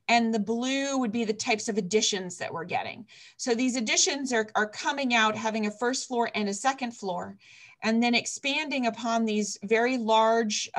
and the blue would be the types of additions that we're getting. So these additions are coming out having a 1st floor and a 2nd floor, and then expanding upon these very large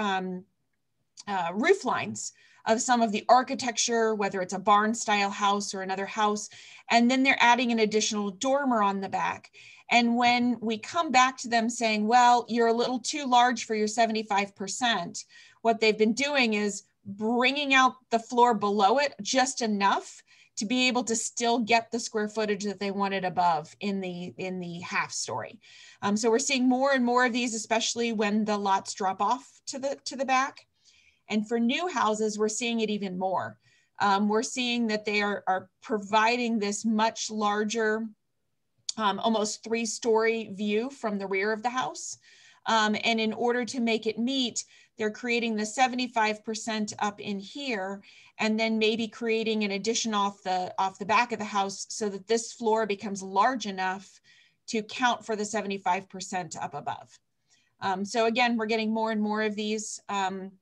roof lines of some of the architecture, whether it's a barn style house or another house. And then they're adding an additional dormer on the back. And when we come back to them saying, well, you're a little too large for your 75%, what they've been doing is bringing out the floor below it just enough to be able to still get the square footage that they wanted above in the half story. So we're seeing more and more of these, especially when the lots drop off to the back. And for new houses, we're seeing it even more. We're seeing that they are providing this much larger, almost 3-story view from the rear of the house. And in order to make it meet, they're creating the 75% up in here, and then maybe creating an addition off the back of the house so that this floor becomes large enough to count for the 75% up above. So again, we're getting more and more of these, and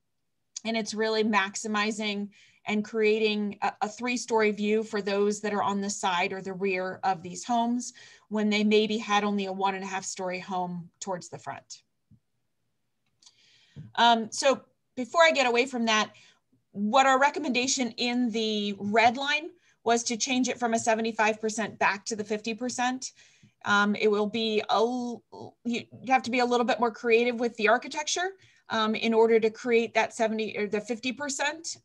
it's really maximizing and creating a 3-story view for those that are on the side or the rear of these homes when they maybe had only a 1.5-story home towards the front. So before I get away from that, what our recommendation in the red line was to change it from a 75% back to the 50%. It will be, you have to be a little bit more creative with the architecture in order to create that 70 or the 50%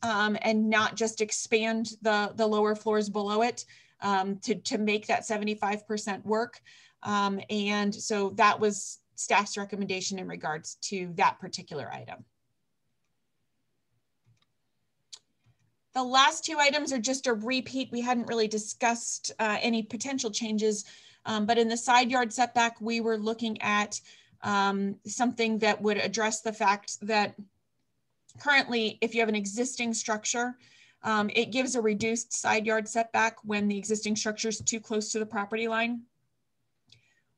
and not just expand the lower floors below it to make that 75% work. And so that was staff's recommendation in regards to that particular item. The last 2 items are just a repeat. We hadn't really discussed any potential changes, but in the side yard setback, we were looking at something that would address the fact that currently, if you have an existing structure, it gives a reduced side yard setback when the existing structure is too close to the property line.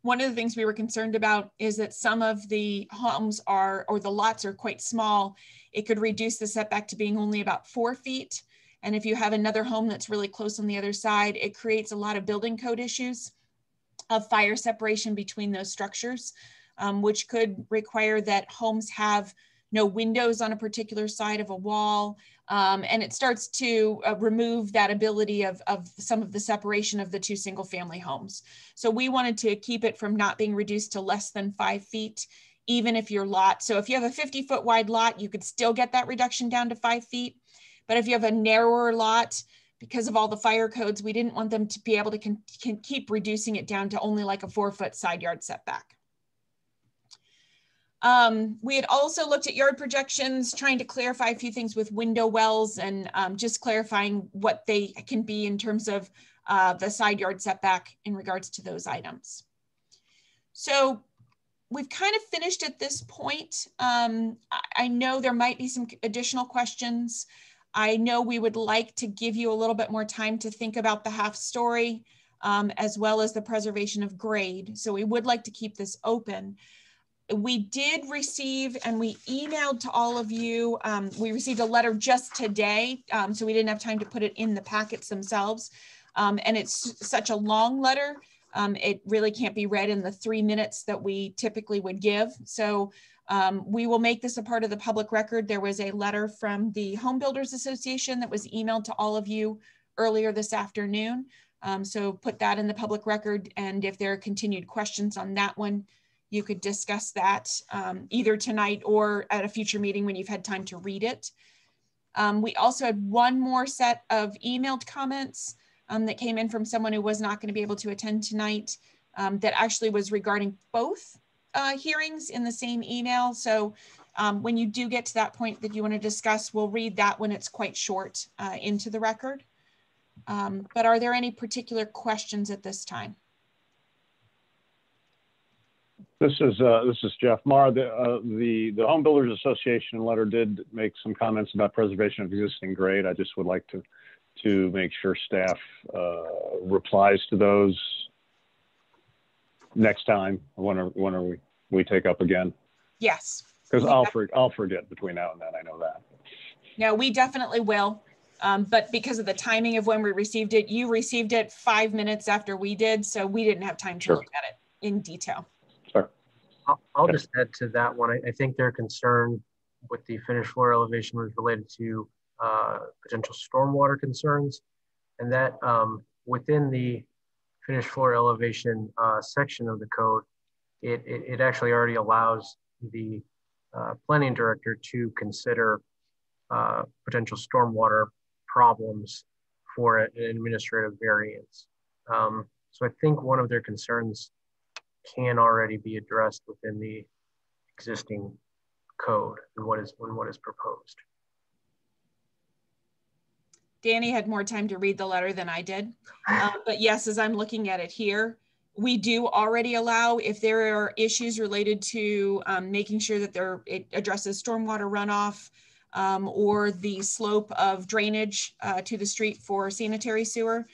One of the things we were concerned about is that some of the homes or the lots are quite small. It could reduce the setback to being only about 4 feet. And if you have another home that's really close on the other side, it creates a lot of building code issues of fire separation between those structures, which could require that homes have no windows on a particular side of a wall. And it starts to remove that ability of some of the separation of the 2 single-family homes. So we wanted to keep it from not being reduced to less than 5 feet, even if your lot, so if you have a 50-foot wide lot, you could still get that reduction down to 5 feet. But if you have a narrower lot, because of all the fire codes, we didn't want them to be able to keep reducing it down to only like a 4-foot side yard setback. We had also looked at yard projections, trying to clarify a few things with window wells and just clarifying what they can be in terms of the side yard setback in regards to those items. So we've kind of finished at this point. I know there might be some additional questions. I know we would like to give you a little bit more time to think about the 1/2 story as well as the preservation of grade. So we would like to keep this open. We did receive, and we emailed to all of you, we received a letter just today, so we didn't have time to put it in the packets themselves. And it's such a long letter, it really can't be read in the 3 minutes that we typically would give. So we will make this a part of the public record. There was a letter from the Home Builders Association that was emailed to all of you earlier this afternoon. So put that in the public record, and if there are continued questions on that one, you could discuss that either tonight or at a future meeting when you've had time to read it. We also had one more set of emailed comments that came in from someone who was not going to be able to attend tonight that actually was regarding both hearings in the same email. So when you do get to that point that you want to discuss, we'll read that when it's quite short into the record. But are there any particular questions at this time? This is Jeff. Mara, the Home Builders Association letter did make some comments about preservation of existing grade. I just would like to make sure staff replies to those next time when we take up again. Yes. Because I'll forget between now and then. I know that. No, we definitely will. But because of the timing of when we received it, you received it 5 minutes after we did, so we didn't have time to look at it in detail. I'll just add to that one. I think their concern with the finished floor elevation was related to potential stormwater concerns, and that within the finished floor elevation section of the code, it actually already allows the planning director to consider potential stormwater problems for an administrative variance. So I think one of their concerns can already be addressed within the existing code and what is proposed. Danny had more time to read the letter than I did. But yes, as I'm looking at it here, We do already allow, if there are issues related to making sure that it addresses stormwater runoff or the slope of drainage to the street for sanitary sewer.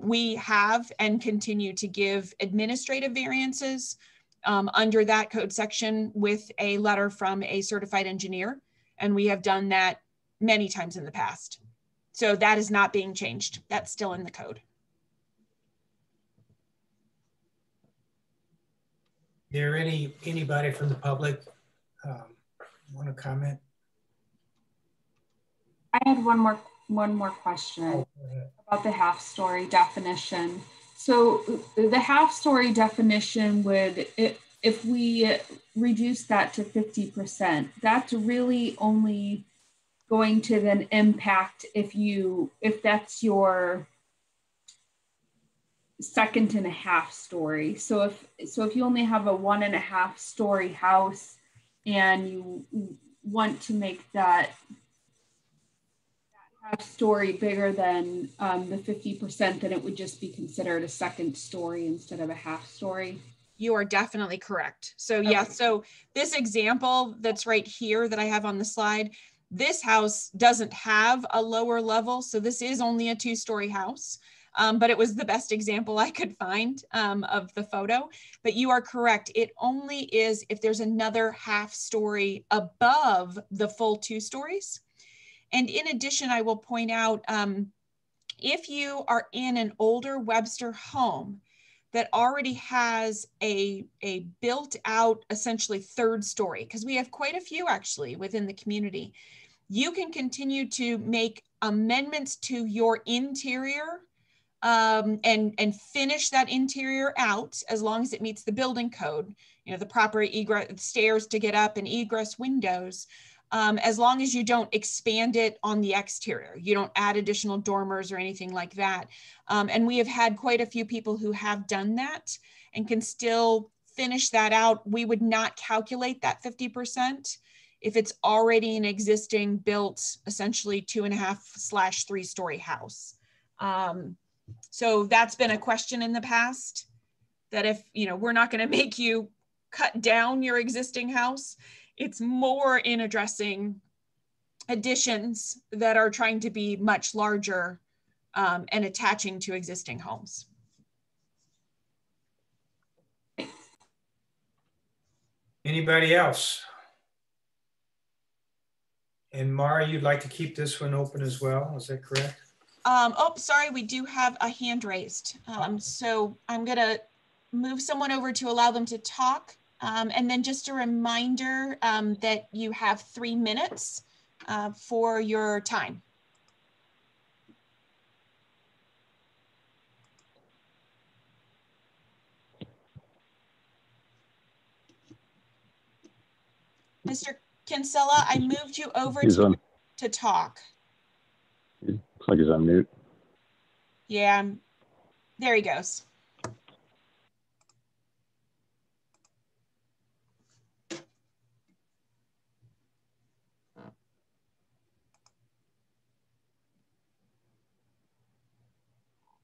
We have and continue to give administrative variances under that code section with a letter from a certified engineer. And we have done that many times in the past. So that is not being changed. That's still in the code. There anybody from the public want to comment? I had one more question about the half-story definition. So the half-story definition would, if we reduce that to 50%, that's really only going to then impact if that's your second and a half story. So if you only have a 1.5 story house and you want to make that half story bigger than the 50%, then it would just be considered a second story instead of a half story. You are definitely correct. So yeah, so this example that's right here that I have on the slide, this house doesn't have a lower level. So this is only a 2-story house. But it was the best example I could find of the photo. But you are correct. It only is if there's another half story above the full 2 stories. And in addition, I will point out, if you are in an older Webster home that already has a built out, essentially 3rd story, because we have quite a few actually within the community, you can continue to make amendments to your interior and finish that interior out as long as it meets the building code, you know, the proper egress stairs to get up and egress windows, as long as you don't expand it on the exterior. You don't add additional dormers or anything like that. And we have had quite a few people who have done that and can still finish that out. We would not calculate that 50% if it's already an existing built, essentially 2.5/3 story house. So that's been a question in the past, that if, you know, we're not going to make you cut down your existing house. It's more in addressing additions that are trying to be much larger and attaching to existing homes. Anybody else? And Mara, you'd like to keep this one open as well, is that correct? Oh, sorry, we do have a hand raised. So I'm gonna move someone over to allow them to talk. And then just a reminder that you have 3 minutes for your time. Mr. Kinsella, I moved you over to talk. Looks like he's on mute. Yeah, there he goes.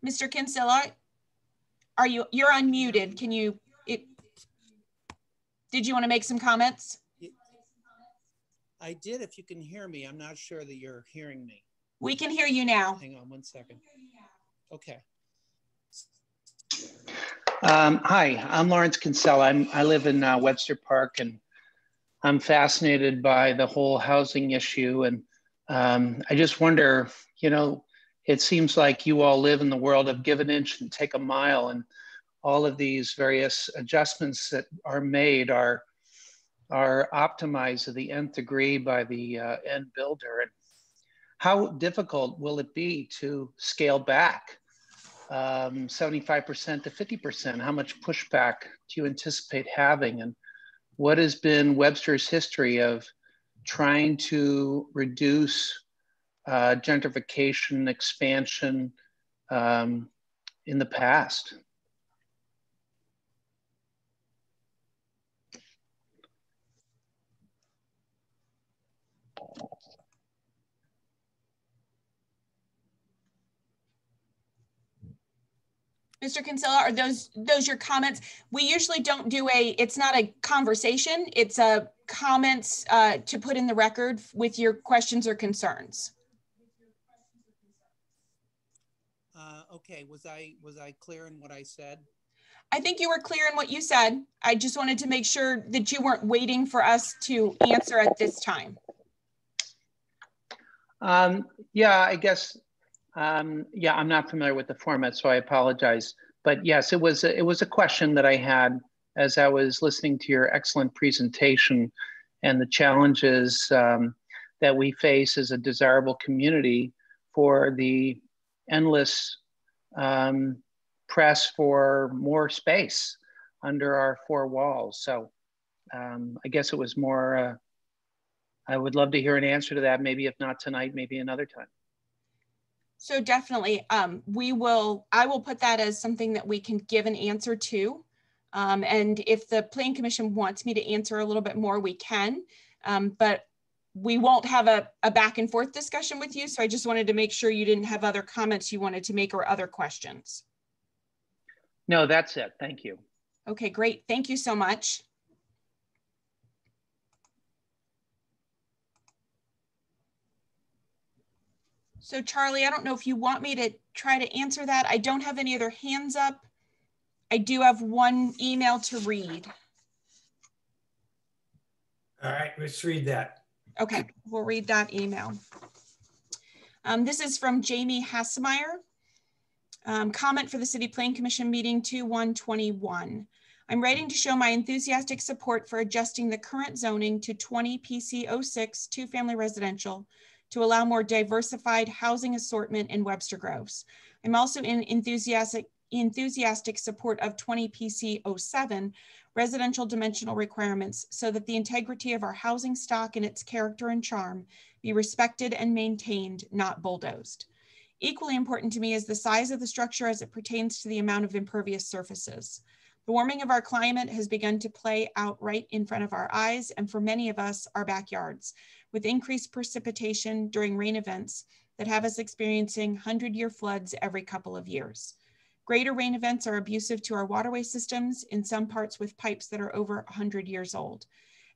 Mr. Kinsella, you're unmuted. Can you, did you want to make some comments? I did, if you can hear me. I'm not sure that you're hearing me. We can hear you now. Hang on 1 second. Okay. Hi, I'm Lawrence Kinsella. I live in Webster Park, and I'm fascinated by the whole housing issue. And I just wonder, you know, it seems like you all live in the world of give an inch and take a mile, and all of these various adjustments that are made are optimized to the nth degree by the end builder. And how difficult will it be to scale back 75% to 50%? How much pushback do you anticipate having? And what has been Webster's history of trying to reduce gentrification, expansion in the past? Mr. Kinsella, are those your comments? We usually don't do it's not a conversation. It's a comments to put in the record with your questions or concerns. Okay, was I clear in what I said? I think you were clear in what you said. I just wanted to make sure that you weren't waiting for us to answer at this time. Yeah, I guess, yeah, I'm not familiar with the format, so I apologize. But yes, it was a question that I had as I was listening to your excellent presentation and the challenges that we face as a desirable community for the endless press for more space under our four walls. So I guess it was more, I would love to hear an answer to that, maybe if not tonight, maybe another time. So definitely, I will put that as something that we can give an answer to. And if the Plan Commission wants me to answer a little bit more, we can, but we won't have a back and forth discussion with you. So I just wanted to make sure you didn't have other comments you wanted to make or other questions. No, that's it. Thank you. Okay, great. Thank you so much. So Charlie, I don't know if you want me to try to answer that. I don't have any other hands up. I do have one email to read. All right, let's read that. Okay, we'll read that email. This is from Jamie Hassemeyer. Comment for the City Plan Commission meeting 2/1/21. I'm writing to show my enthusiastic support for adjusting the current zoning to 20 PC06 two-family residential to allow more diversified housing assortment in Webster Groves. I'm also in enthusiastic support of 20 PC07 residential dimensional requirements so that the integrity of our housing stock and its character and charm be respected and maintained, not bulldozed. Equally important to me is the size of the structure as it pertains to the amount of impervious surfaces. The warming of our climate has begun to play out right in front of our eyes, and for many of us, our backyards, with increased precipitation during rain events that have us experiencing 100-year floods every couple of years. Greater rain events are abusive to our waterway systems, in some parts with pipes that are over 100 years old,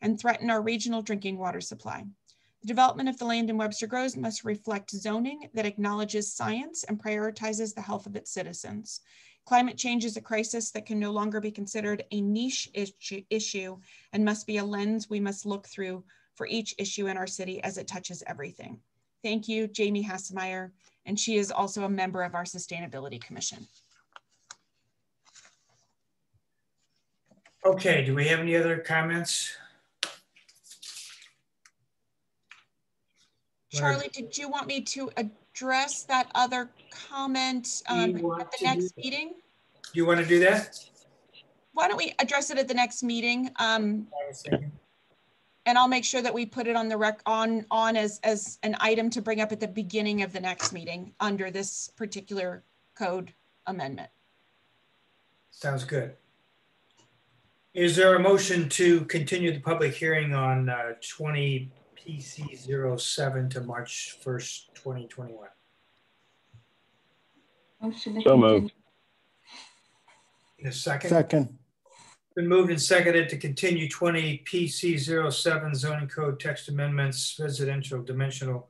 and threaten our regional drinking water supply. The development of the land in Webster Groves must reflect zoning that acknowledges science and prioritizes the health of its citizens. Climate change is a crisis that can no longer be considered a niche issue and must be a lens we must look through for each issue in our city as it touches everything. Thank you, Jamie Hassemeyer, and she is also a member of our Sustainability Commission. Okay, do we have any other comments? Charlie, did you want me to address that other comment at the next meeting? Do you want to do that? Why don't we address it at the next meeting? And I'll make sure that we put it on the on as an item to bring up at the beginning of the next meeting under this particular code amendment. Sounds good. Is there a motion to continue the public hearing on 20 PC07 to March 1st, 2021? Motion to So moved. In a second. Second. Been moved and seconded to continue 20 PC07 zoning code text amendments, residential dimensional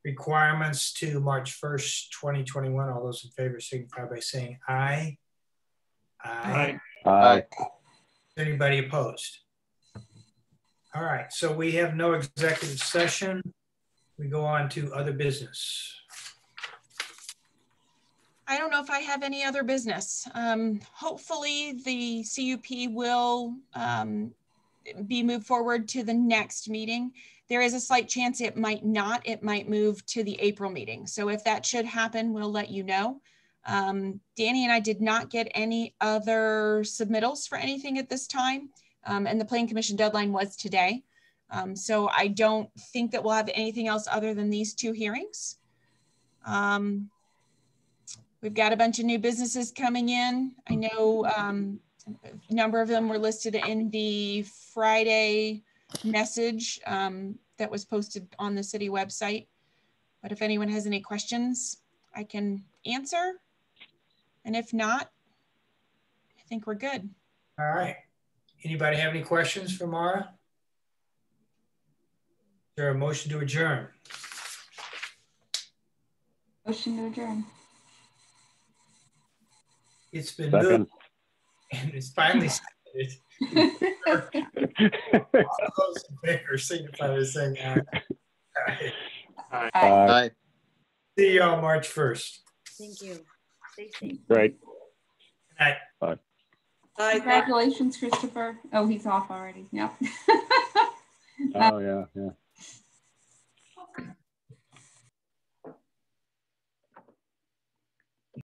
requirements to March 1st, 2021. All those in favor signify by saying aye. Aye. Aye. Anybody opposed? All right, so we have no executive session. We go on to other business. I don't know if I have any other business. Hopefully the CUP will be moved forward to the next meeting. There is a slight chance it might not. It might move to the April meeting. So if that should happen, we'll let you know. Danny and I did not get any other submittals for anything at this time. And the Plan Commission deadline was today. So I don't think that we'll have anything else other than these two hearings. We've got a bunch of new businesses coming in. I know a number of them were listed in the Friday message that was posted on the city website. But if anyone has any questions, I can answer. And if not, think we're good. All right. Anybody have any questions for Mara? Is there a motion to adjourn? Motion to adjourn. It's been Second. moved and it's finally seconded. All those in favor signify by saying aye. Aye. Aye. See you all March 1st. Thank you. Stay safe. Great. Good night. Bye. Congratulations, Christopher. Oh, he's off already. Yeah. Oh, yeah, yeah.